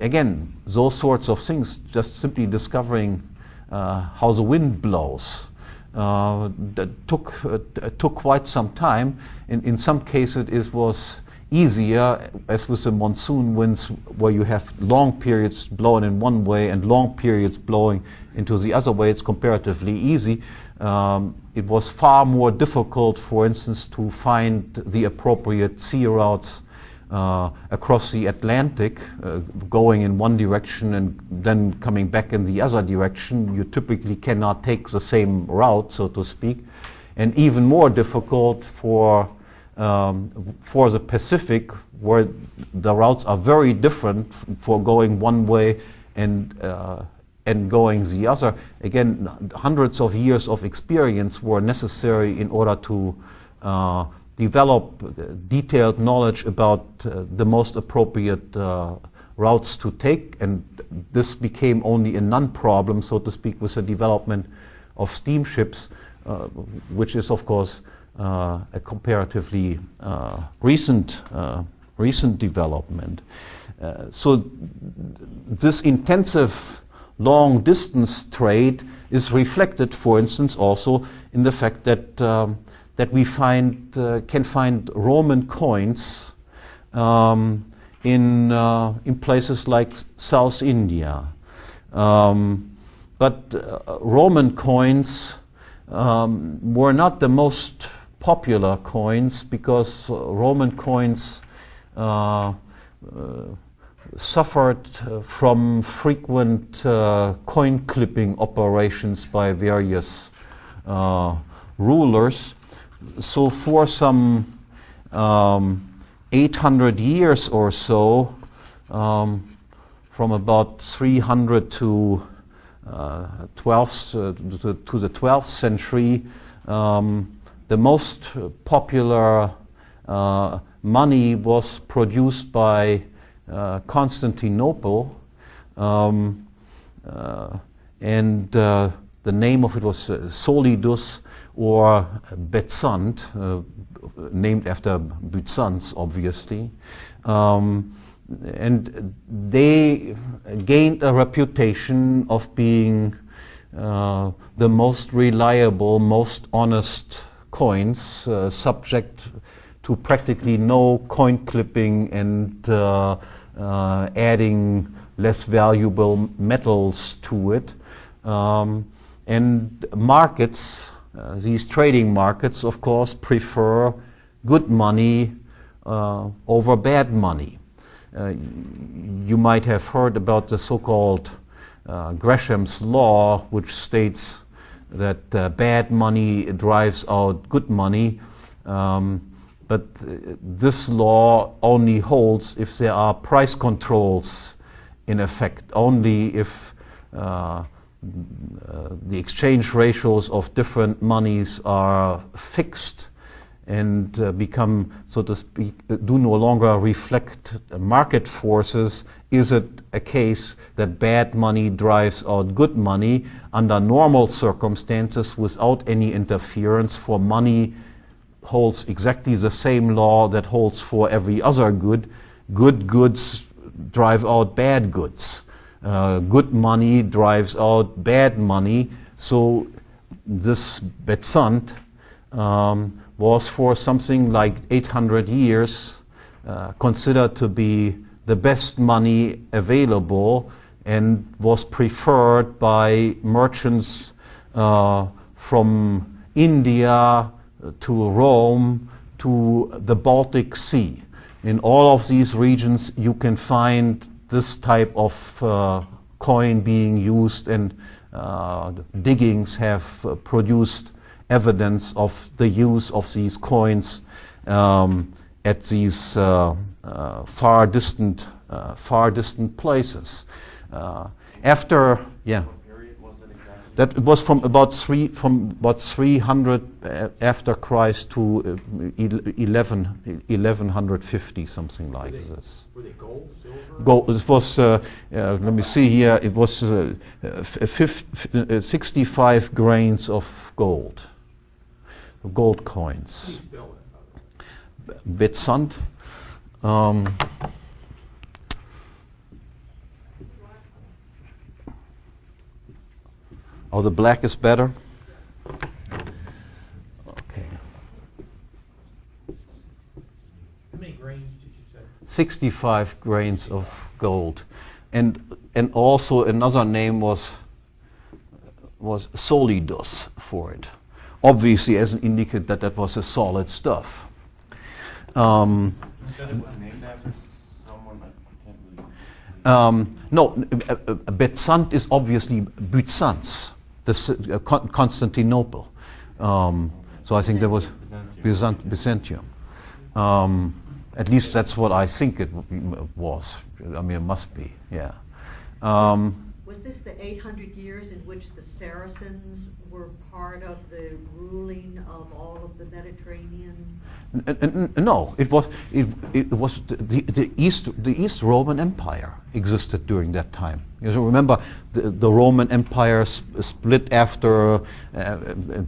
Again, those sorts of things, just simply discovering how the wind blows, that took quite some time. In some cases, it was easier, as with the monsoon winds, where you have long periods blowing in one way and long periods blowing into the other way. It's comparatively easy. It was far more difficult, for instance, to find the appropriate sea routes across the Atlantic, going in one direction and then coming back in the other direction. You typically cannot take the same route, so to speak. And even more difficult for the Pacific, where the routes are very different for going one way and going the other. Again, hundreds of years of experience were necessary in order to develop detailed knowledge about the most appropriate routes to take, and this became only a non-problem, so to speak, with the development of steamships, which is, of course, a comparatively recent development. So this intensive long-distance trade is reflected, for instance, also in the fact that that we can find Roman coins in places like South India, but Roman coins were not the most popular coins, because Roman coins suffered from frequent coin clipping operations by various rulers. So for some 800 years or so, from about 300 to the 12th century, the most popular money was produced by Constantinople, and the name of it was Solidus, or Byzant, named after Byzance, obviously. And they gained a reputation of being the most reliable, most honest coins, subject to practically no coin clipping and adding less valuable metals to it. And markets, these trading markets, of course, prefer good money over bad money. You might have heard about the so-called Gresham's law, which states that bad money drives out good money. But this law only holds if there are price controls in effect, only if the exchange ratios of different monies are fixed and become, so to speak, do no longer reflect market forces. Is it a case that bad money drives out good money? Under normal circumstances, without any interference, for money holds exactly the same law that holds for every other good. Good goods drive out bad goods. Good money drives out bad money. So this Byzant was for something like 800 years considered to be the best money available, and was preferred by merchants from India to Rome to the Baltic Sea. In all of these regions you can find this type of coin being used, and diggings have produced evidence of the use of these coins at these far distant places. After, yeah. That was from about 300 after Christ to 1150, something like this. Were they gold, silver? Gold. It was. Let me see here. It was 65 grains of gold. Gold coins. How do you spell that? Byzant. Oh, the black is better? Okay. How many grains 65 grains of gold. And also another name was solidus for it. Obviously as an indicate that was a solid stuff. You said it was named after someone, I can't really... No, Byzant is obviously Byzance, Constantinople. So I think there was Byzantium. At least that's what I think it was. I mean, it must be, yeah. Was this the 800 years in which the Saracens were part of the ruling of all of the Mediterranean? No, it was the East Roman Empire existed during that time. You remember the Roman Empire split after around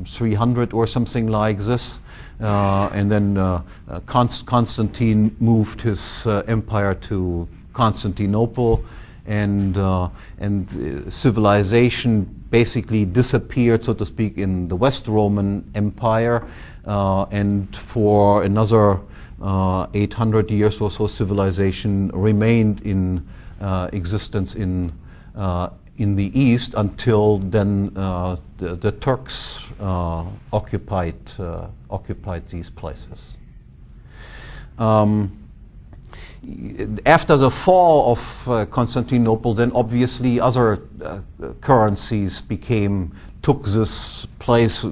300 or something like this, and then Constantine moved his empire to Constantinople, and civilization basically disappeared, so to speak, in the West Roman Empire, and for another 800 years or so, civilization remained in existence in the East until then the Turks occupied these places. After the fall of Constantinople, then obviously other currencies took this place.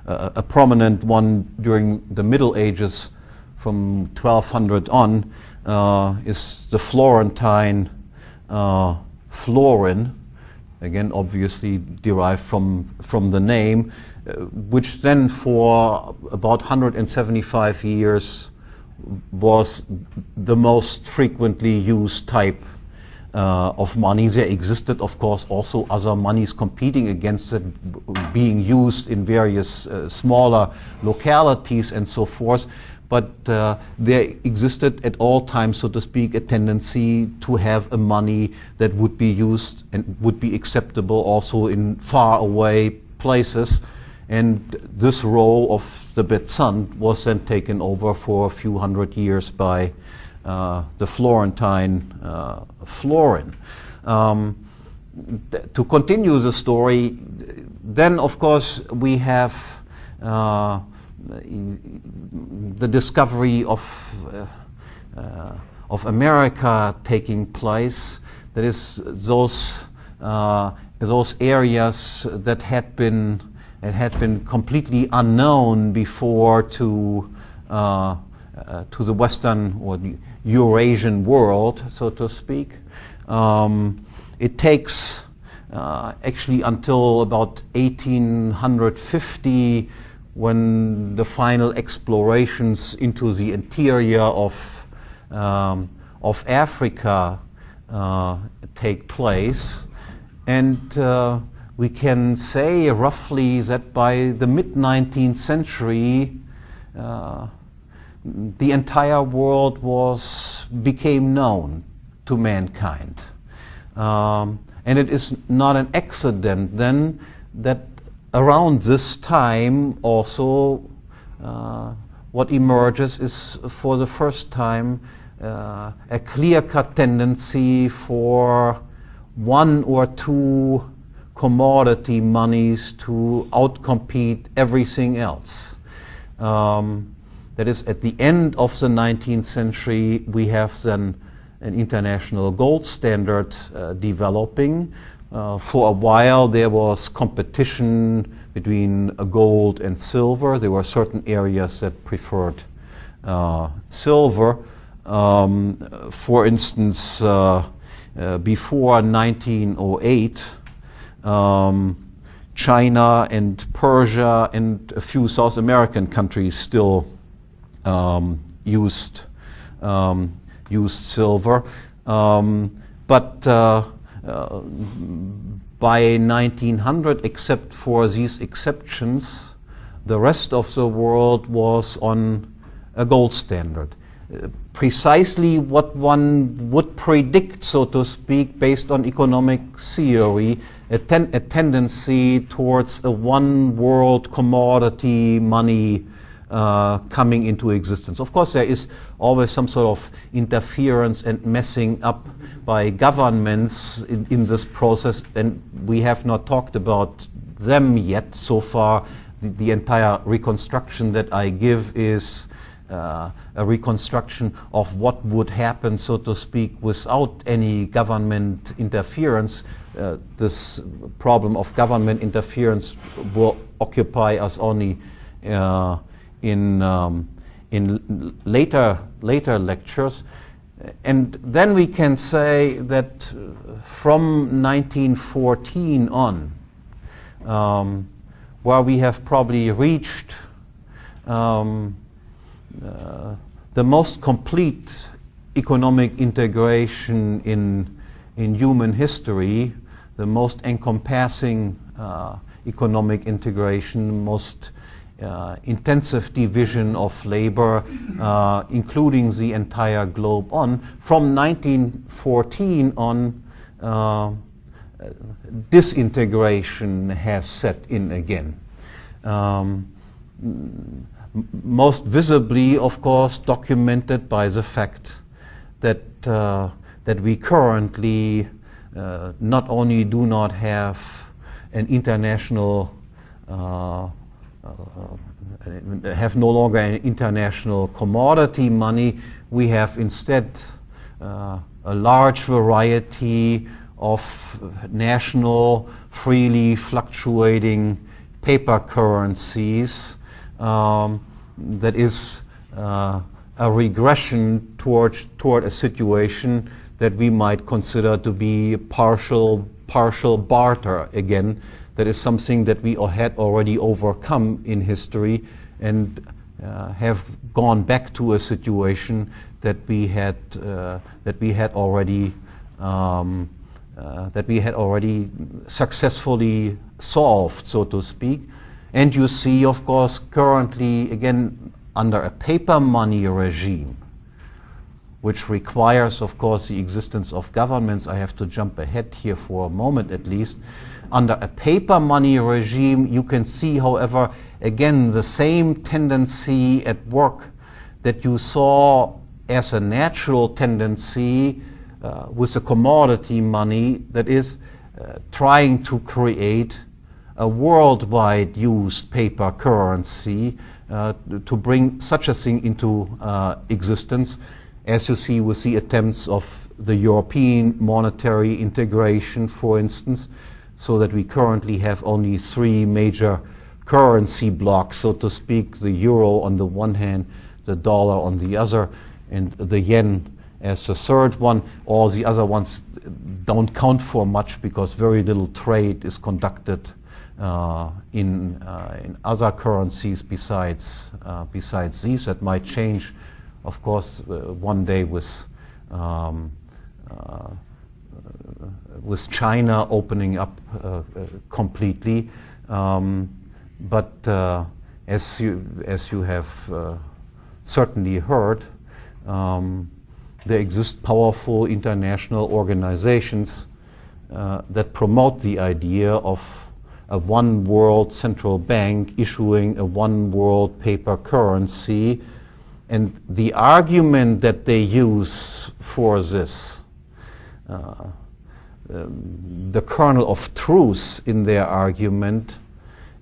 A prominent one during the Middle Ages, from 1200 on, is the Florentine florin, again obviously derived from the name, which then for about 175 years was the most frequently used type of money. There existed, of course, also other monies competing against it, being used in various smaller localities and so forth. But there existed at all times, so to speak, a tendency to have a money that would be used and would be acceptable also in far away places. And this role of the Byzant was then taken over for a few hundred years by the Florentine florin. To continue the story, then of course we have the discovery of America taking place. That is those areas that had been completely unknown before to the Western or the Eurasian world, so to speak. It takes actually until about 1850 when the final explorations into the interior of Africa take place, and we can say roughly that by the mid-19th century, the entire world became known to mankind. And it is not an accident then that around this time also what emerges is for the first time a clear-cut tendency for one or two commodity monies to outcompete everything else. That is, at the end of the 19th century, we have then an international gold standard developing. For a while, there was competition between gold and silver. There were certain areas that preferred silver. For instance, before 1908, China and Persia and a few South American countries still used silver, but by 1900, except for these exceptions, the rest of the world was on a gold standard. Precisely what one would predict, so to speak, based on economic theory, a tendency towards a one world commodity money coming into existence. Of course, there is always some sort of interference and messing up by governments in this process, and we have not talked about them yet so far. The entire reconstruction that I give is a reconstruction of what would happen, so to speak, without any government interference. This problem of government interference will occupy us only in later lectures. And then we can say that from 1914 on, where we have probably reached the most complete economic integration in human history, the most encompassing economic integration, most intensive division of labor, including the entire globe on. From 1914 on, disintegration has set in again. Most visibly, of course, documented by the fact that we currently not only do not have an international have no longer an international commodity money, we have instead a large variety of national, freely fluctuating paper currencies. That is a regression toward a situation that we might consider to be partial barter again. That is something that we had already overcome in history and have gone back to a situation that we had already successfully solved, so to speak. And you see, of course, currently again under a paper money regime, which requires, of course, the existence of governments. I have to jump ahead here for a moment at least. Under a paper money regime, you can see, however, again, the same tendency at work that you saw as a natural tendency with the commodity money, that is trying to create a worldwide used paper currency to bring such a thing into existence, as you see with the attempts of the European monetary integration, for instance, so that we currently have only three major currency blocks, so to speak: the euro on the one hand, the dollar on the other, and the yen as the third one. All the other ones don't count for much because very little trade is conducted in other currencies besides these. That might change, of course, one day with China opening up completely. But as you have certainly heard, there exist powerful international organizations that promote the idea of a one world central bank issuing a one world paper currency. And the argument that they use for this, the kernel of truth in their argument,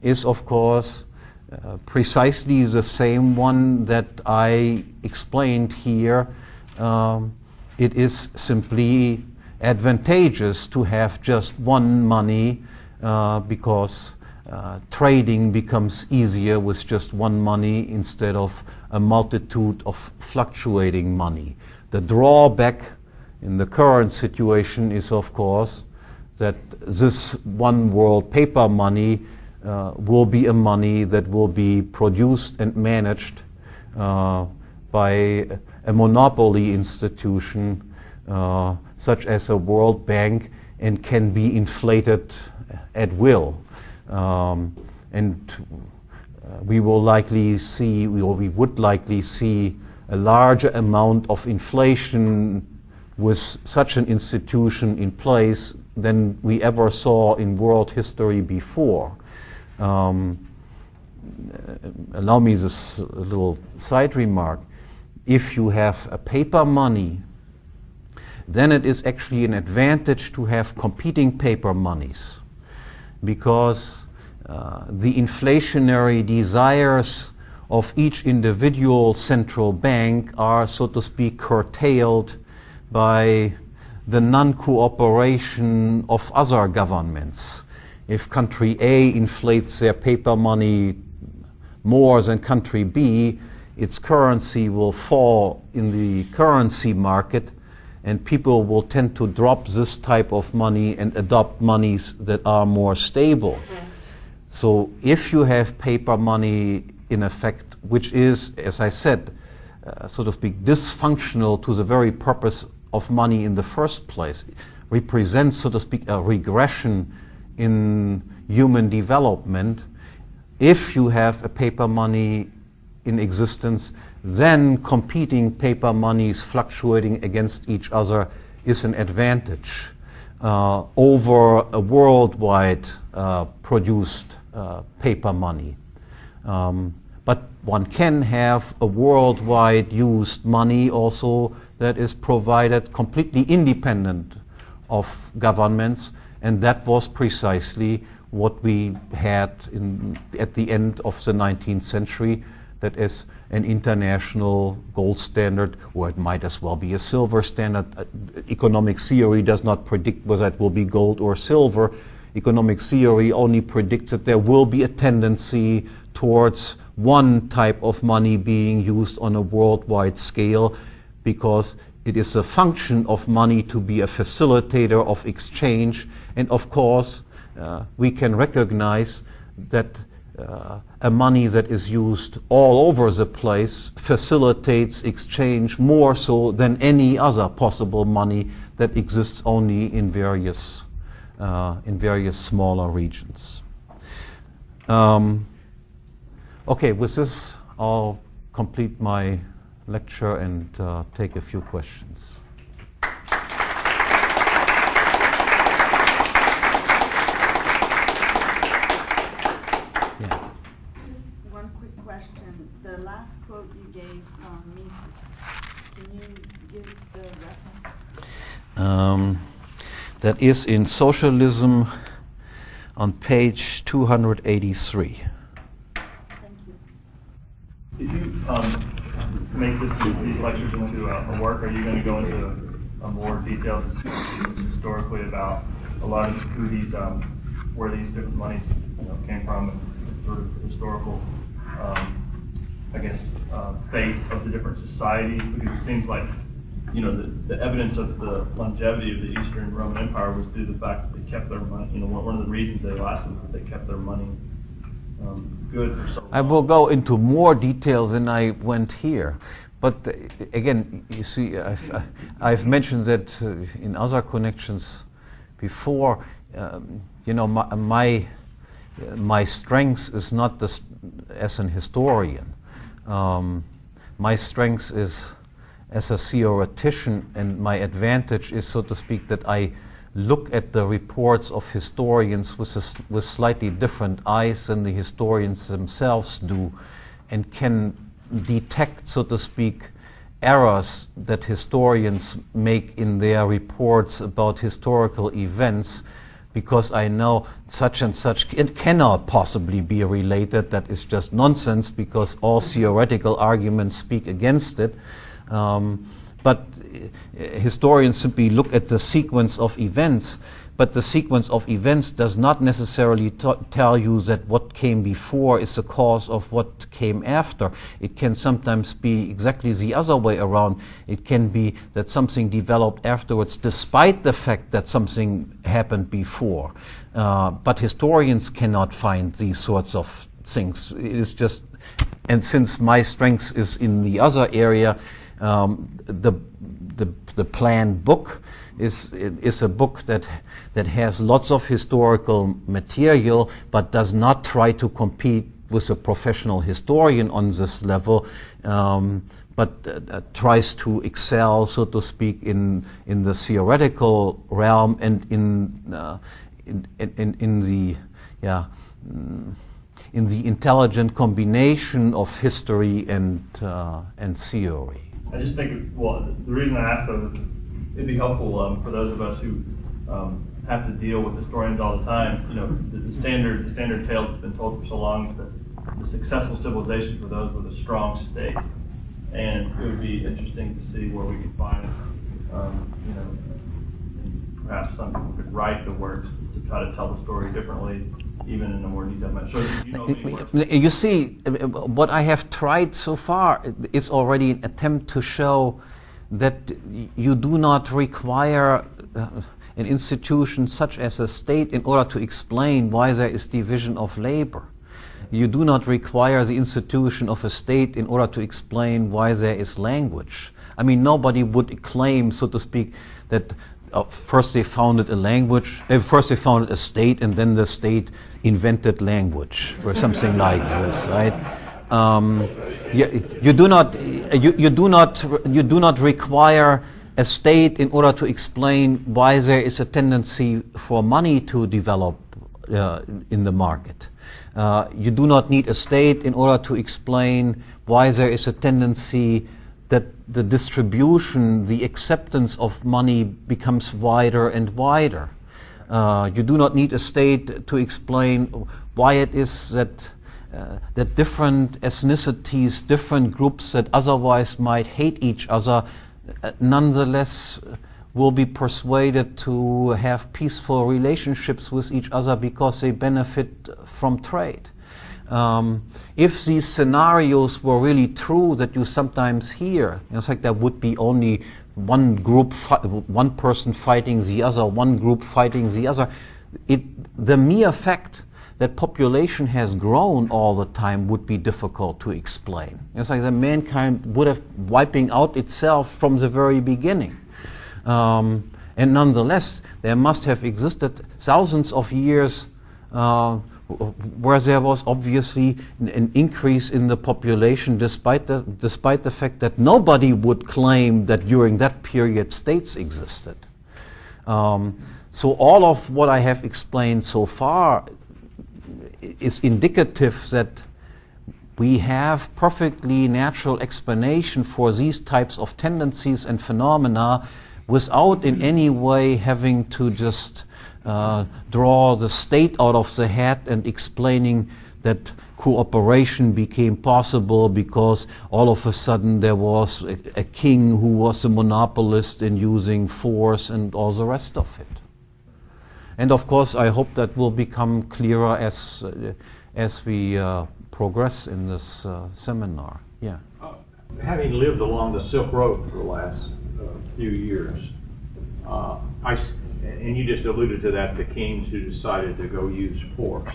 is, of course, precisely the same one that I explained here. It is simply advantageous to have just one money because trading becomes easier with just one money instead of a multitude of fluctuating money. The drawback in the current situation is, of course, that this one world paper money will be a money that will be produced and managed by a monopoly institution such as a World Bank, and can be inflated at will. We will likely see, or we would likely see, a larger amount of inflation with such an institution in place than we ever saw in world history before. allow me this little side remark. If you have a paper money, then it is actually an advantage to have competing paper monies, because the inflationary desires of each individual central bank are, so to speak, curtailed by the non-cooperation of other governments. If country A inflates their paper money more than country B, its currency will fall in the currency market, and people will tend to drop this type of money and adopt monies that are more stable. So if you have paper money in effect, which is, as I said, so to speak, dysfunctional to the very purpose of money in the first place, represents, so to speak, a regression in human development. If you have a paper money in existence, then competing paper monies fluctuating against each other is an advantage over a worldwide produced paper money. But one can have a worldwide used money also that is provided completely independent of governments, and that was precisely what we had at the end of the 19th century. That is an international gold standard, or it might as well be a silver standard. Economic theory does not predict whether it will be gold or silver. Economic theory only predicts that there will be a tendency towards one type of money being used on a worldwide scale, because it is a function of money to be a facilitator of exchange. And of course, we can recognize that a money that is used all over the place facilitates exchange more so than any other possible money that exists only in various smaller regions. Okay, with this I'll complete my lecture and take a few questions. Just one quick question. The last quote you gave from Mises, can you give the reference? That is in Socialism on page 283. Thank you. Did you make these lectures into a work? Are you going to go into a more detailed discussion historically about a lot of who these, where these different monies came from, and sort of historical, fate of the different societies? Because it seems like the evidence of the longevity of the Eastern Roman Empire was due to the fact that they kept their money. One of the reasons they lasted was that they kept their money good for so long. I will go into more detail than I went here. But again, you see, I've mentioned that in other connections before. My strength is not as an historian. My strength is as a theoretician, and my advantage is, so to speak, that I look at the reports of historians with slightly different eyes than the historians themselves do, and can detect, so to speak, errors that historians make in their reports about historical events, because I know such and such, it cannot possibly be related. That is just nonsense, because all theoretical arguments speak against it. But historians simply look at the sequence of events, but the sequence of events does not necessarily tell you that what came before is the cause of what came after. It can sometimes be exactly the other way around. It can be that something developed afterwards despite the fact that something happened before. But historians cannot find these sorts of things. It is just, and since my strength is in the other area, the planned book is a book that has lots of historical material, but does not try to compete with a professional historian on this level, but tries to excel, so to speak, in the theoretical realm and in the intelligent combination of history and theory. I just think, well, the reason I asked though, it'd be helpful for those of us who have to deal with historians all the time. You know, the standard tale that's been told for so long is that the successful civilizations were those with a strong state, and it would be interesting to see where we could find, you know, perhaps some people could write the works to try to tell the story differently, even in a more detailed manner. So, you know, you see, what I have tried so far is already an attempt to show that you do not require an institution such as a state in order to explain why there is division of labor. You do not require the institution of a state in order to explain why there is language. I mean, nobody would claim, so to speak, that first they founded a language, first they founded a state, and then the state invented language, or something like this, right? You do not require a state in order to explain why there is a tendency for money to develop in the market. You do not need a state in order to explain why there is a tendency that the distribution, the acceptance of money becomes wider and wider. You do not need a state to explain why it is that different ethnicities, different groups that otherwise might hate each other, nonetheless will be persuaded to have peaceful relationships with each other because they benefit from trade. If these scenarios were really true that you sometimes hear, it's like there would be only one group, one person fighting the other, one group fighting the other. The mere fact that population has grown all the time would be difficult to explain. It's like that mankind would have wiping out itself from the very beginning. And nonetheless, there must have existed thousands of years where there was obviously an increase in the population despite the fact that nobody would claim that during that period states existed. So all of what I have explained so far is indicative that we have perfectly natural explanation for these types of tendencies and phenomena without in any way having to just draw the state out of the hat and explaining that cooperation became possible because all of a sudden there was a king who was a monopolist in using force and all the rest of it. And of course, I hope that will become clearer as we progress in this seminar. Yeah. Having lived along the Silk Road for the last few years, and you just alluded to that, the kings who decided to go use force.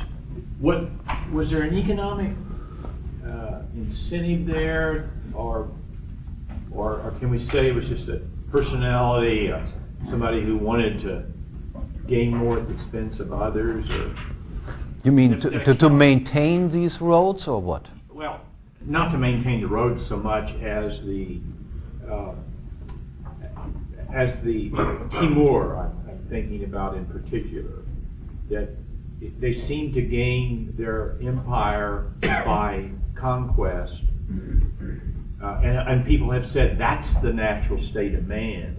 Was there an economic incentive there, or can we say it was just a personality, somebody who wanted to gain more at the expense of others? Or you mean to maintain these roads, or what? Well, not to maintain the roads so much as the Timur, I'm thinking about in particular, that they seem to gain their empire by conquest, and people have said that's the natural state of man,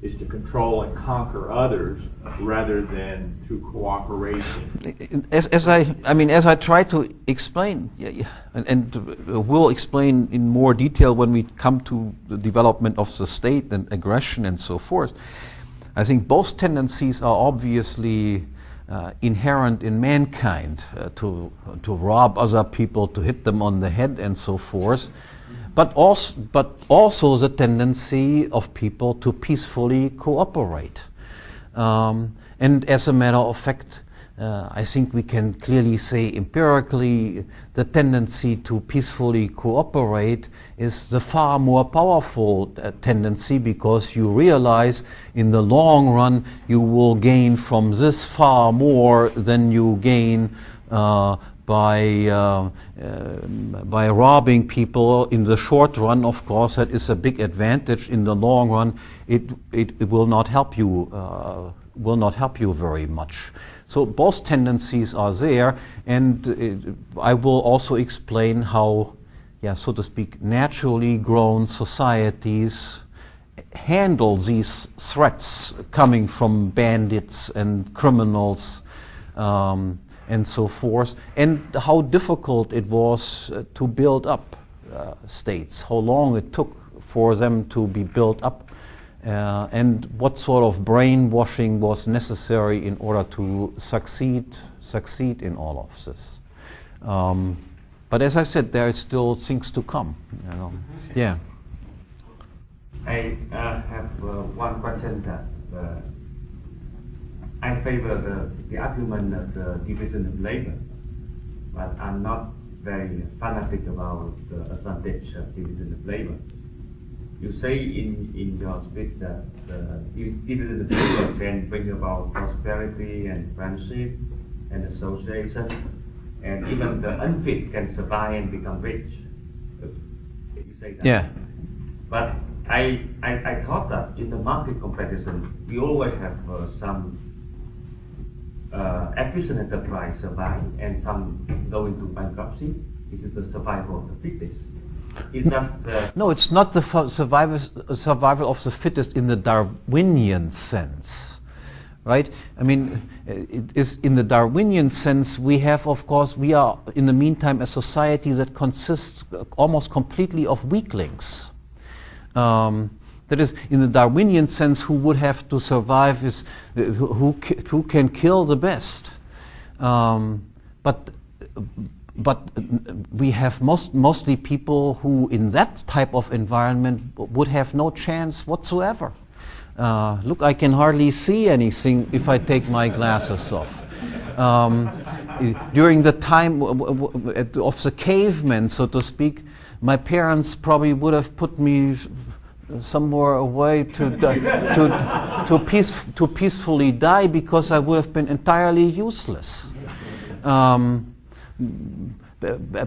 is to control and conquer others rather than through cooperation. As I try to explain, and we'll explain in more detail when we come to the development of the state and aggression and so forth, I think both tendencies are obviously inherent in mankind, to rob other people, to hit them on the head and so forth, but also the tendency of people to peacefully cooperate. And as a matter of fact, I think we can clearly say empirically the tendency to peacefully cooperate is the far more powerful tendency, because you realize in the long run you will gain from this far more than you gain by robbing people. In the short run, of course, that is a big advantage. In the long run, it will not help you help you very much. So both tendencies are there, and I will also explain how, so to speak, naturally grown societies handle these threats coming from bandits and criminals and so forth, and how difficult it was to build up states, how long it took for them to be built up, and what sort of brainwashing was necessary in order to succeed in all of this. But as I said, there are still things to come. Yeah. I have one question that I favor the argument of the division of labor, but I'm not very fanatic about the advantage of division of labor. You say in your speech that the division of labor can bring about prosperity and friendship and association, and even the unfit can survive and become rich. You say that. Yeah. But I thought that in the market competition, we always have some efficient enterprise survive and some go into bankruptcy. Is it the survival of the fittest? No, it's not the survival of the fittest in the Darwinian sense, right? I mean, it is in the Darwinian sense. We have, of course, we are in the meantime a society that consists almost completely of weaklings. That is, in the Darwinian sense, who would have to survive is who can kill the best. But we have mostly people who, in that type of environment, would have no chance whatsoever. Look, I can hardly see anything if I take my glasses off. During the time of the cavemen, so to speak, my parents probably would have put me somewhere away to peacefully die, because I would have been entirely useless.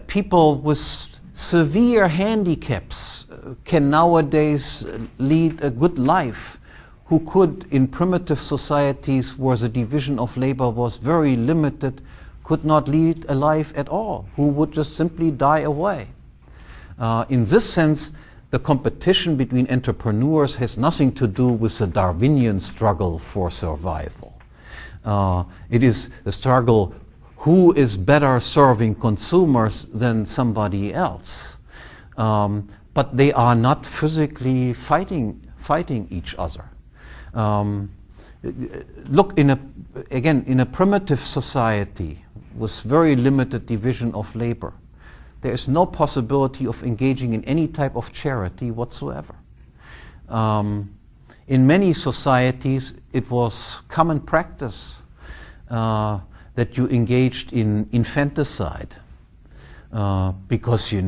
People with severe handicaps can nowadays lead a good life, who could, in primitive societies where the division of labor was very limited, could not lead a life at all, who would just simply die away. In this sense, the competition between entrepreneurs has nothing to do with the Darwinian struggle for survival. It is the struggle who is better serving consumers than somebody else. But they are not physically fighting each other. Look, in a primitive society with very limited division of labor, there is no possibility of engaging in any type of charity whatsoever. In many societies, it was common practice that you engaged in infanticide, because you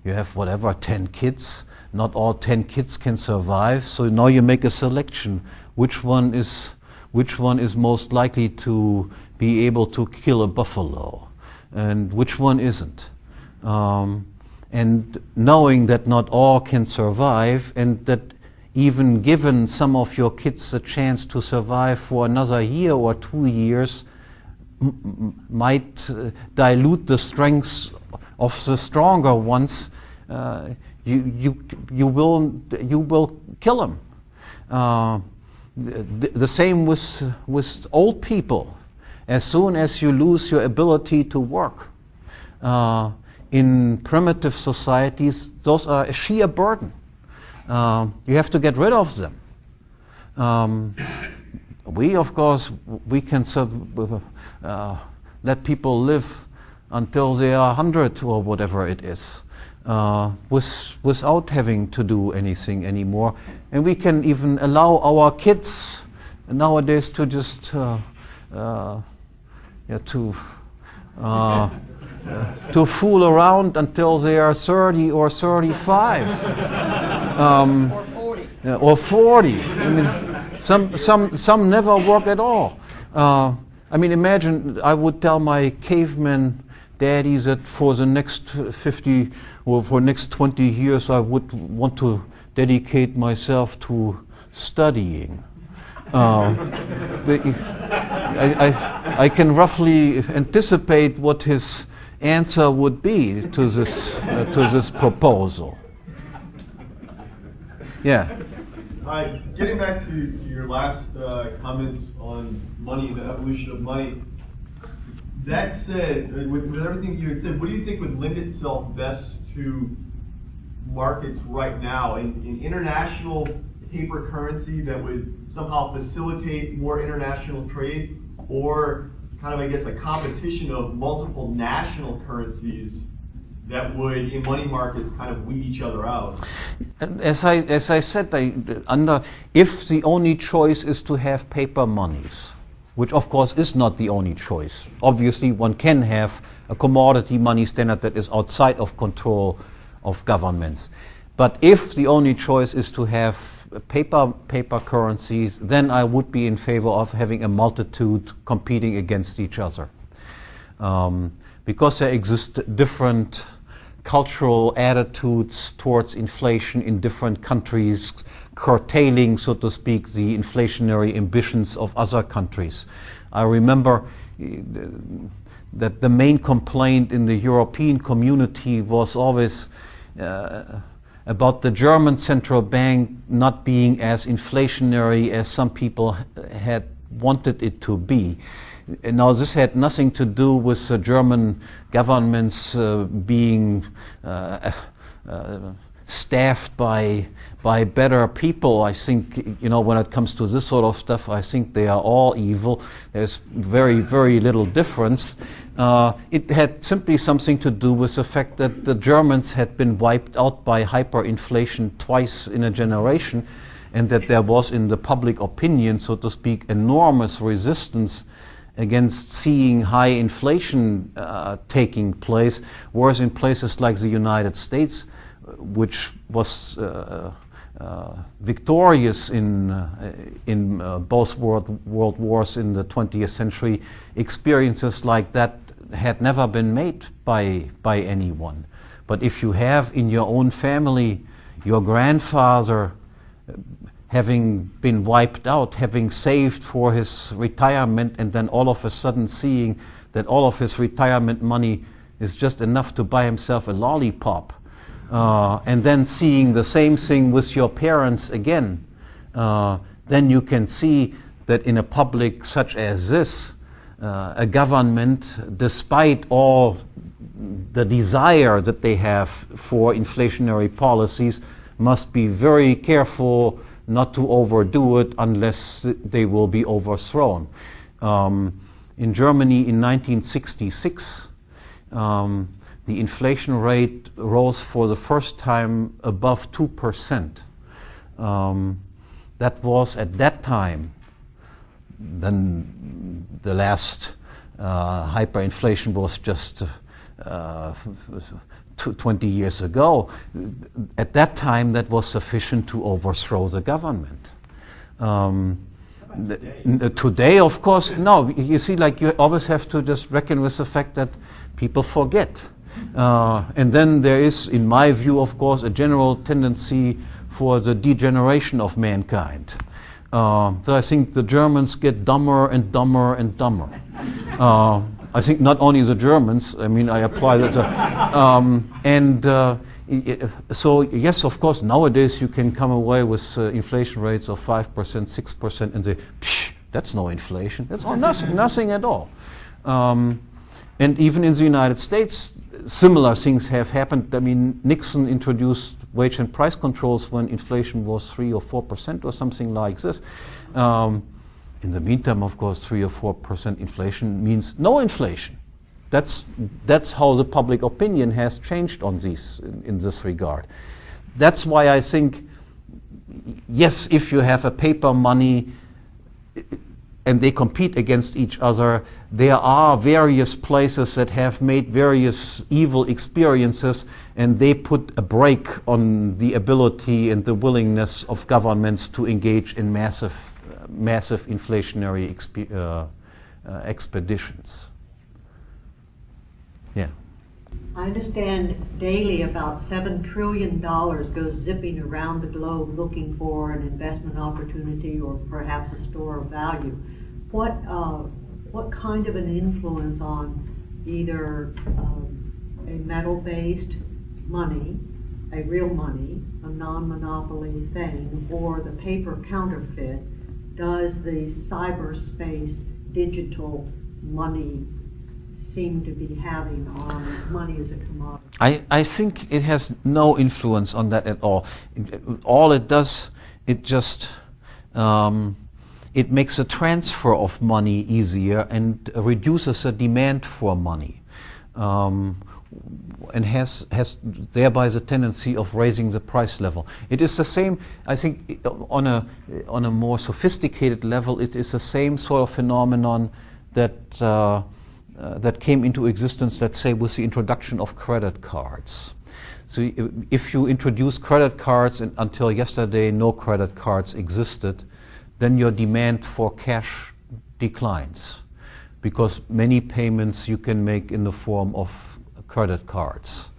have 10 kids. Not all 10 kids can survive, so now you make a selection. Which one is most likely to be able to kill a buffalo, and which one isn't? And knowing that not all can survive, and that even given some of your kids a chance to survive for another year or 2 years, might dilute the strengths of the stronger ones, you will kill them. The same with old people. As soon as you lose your ability to work, in primitive societies, those are a sheer burden. You have to get rid of them. We, of course, we can let people live until they are 100 or whatever it is, without having to do anything anymore. And we can even allow our kids nowadays to just to fool around until they are 30 or 35. Or 40. I mean, some never work at all. I mean, imagine I would tell my caveman daddies that for the next 50 or for next 20 years I would want to dedicate myself to studying. I can roughly anticipate what his answer would be to this proposal. Yeah. Getting back to your last comments on money and the evolution of money, that said, with everything you had said, what do you think would lend itself best to markets right now? In international paper currency that would somehow facilitate more international trade, or kind of, I guess, a competition of multiple national currencies that would, in money markets, kind of weed each other out? As I said, if the only choice is to have paper monies, which of course is not the only choice. Obviously, one can have a commodity money standard that is outside of control of governments. But if the only choice is to have paper currencies, then I would be in favor of having a multitude competing against each other. Because there exist different cultural attitudes towards inflation in different countries, curtailing, so to speak, the inflationary ambitions of other countries. I remember that the main complaint in the European community was always about the German central bank not being as inflationary as some people had wanted it to be. Now, this had nothing to do with the German governments being staffed by better people. I think, when it comes to this sort of stuff, I think they are all evil. There's very, very little difference. It had simply something to do with the fact that the Germans had been wiped out by hyperinflation twice in a generation, and that there was, in the public opinion, so to speak, enormous resistance against seeing high inflation taking place, whereas in places like the United States, which was victorious in both world wars in the 20th century, experiences like that had never been made by anyone. But if you have in your own family your grandfather having been wiped out, having saved for his retirement, and then all of a sudden seeing that all of his retirement money is just enough to buy himself a lollipop, and then seeing the same thing with your parents again, then you can see that in a public such as this, a government, despite all the desire that they have for inflationary policies, must be very careful not to overdo it unless they will be overthrown. In Germany in 1966, the inflation rate rose for the first time above 2%. That was at that time, then the last hyperinflation was just 20 years ago. At that time, that was sufficient to overthrow the government. Today, of course, no. You see, you always have to just reckon with the fact that people forget. And then there is, in my view, of course, a general tendency for the degeneration of mankind. So I think the Germans get dumber and dumber and dumber. I think not only the Germans, I apply that. So yes, of course, nowadays you can come away with inflation rates of 5%, 6% and say, psh, that's no inflation. That's nothing at all. And even in the United States, similar things have happened. Nixon introduced wage and price controls when inflation was 3 or 4% or something like this. In the meantime, of course, 3 or 4% inflation means no inflation. That's how the public opinion has changed on in this regard. That's why I think, yes, if you have a paper money and they compete against each other, there are various places that have made various evil experiences, and they put a brake on the ability and the willingness of governments to engage in massive inflationary expeditions. Yeah. I understand daily about $7 trillion goes zipping around the globe looking for an investment opportunity or perhaps a store of value. what kind of an influence on either a metal-based money, a real money, a non-monopoly thing, or the paper counterfeit, does the cyberspace digital money seem to be having on money as a commodity? I think it has no influence on that at all. All it does, it just it makes a transfer of money easier and reduces the demand for money, and has thereby the tendency of raising the price level. It is the same, I think, on a more sophisticated level. It is the same sort of phenomenon that that came into existence, let's say, with the introduction of credit cards. So if you introduce credit cards, and until yesterday no credit cards existed, then your demand for cash declines, because many payments you can make in the form of credit cards.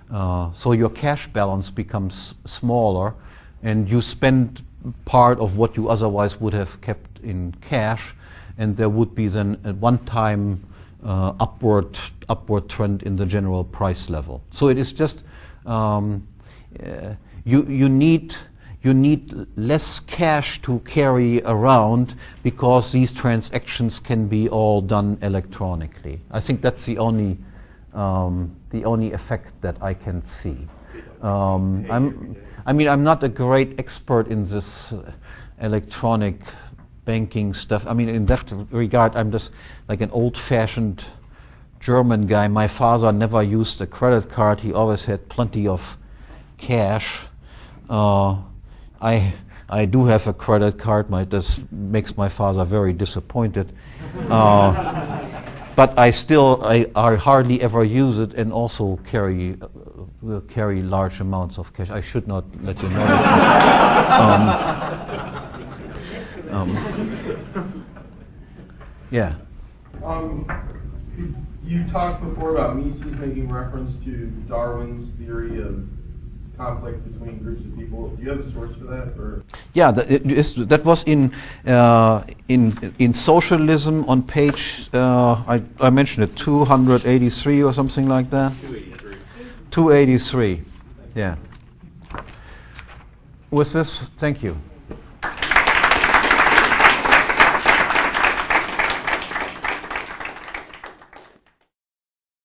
So your cash balance becomes smaller, and you spend part of what you otherwise would have kept in cash, and there would be then a one-time upward trend in the general price level. So it is just you need less cash to carry around, because these transactions can be all done electronically. I think that's the only effect that I can see. I'm not a great expert in this electronic banking stuff. I mean, in that regard, I'm just like an old-fashioned German guy. My father never used a credit card. He always had plenty of cash. I do have a credit card. This makes my father very disappointed. But I hardly ever use it, and also will carry large amounts of cash. I should not let you know that. Yeah. You talked before about Mises making reference to Darwin's theory of conflict between groups of people. Do you have a source for that? Or? Yeah, that was in Socialism on page, I mentioned it, 283 or something like that. 283. Yeah. With this, thank you.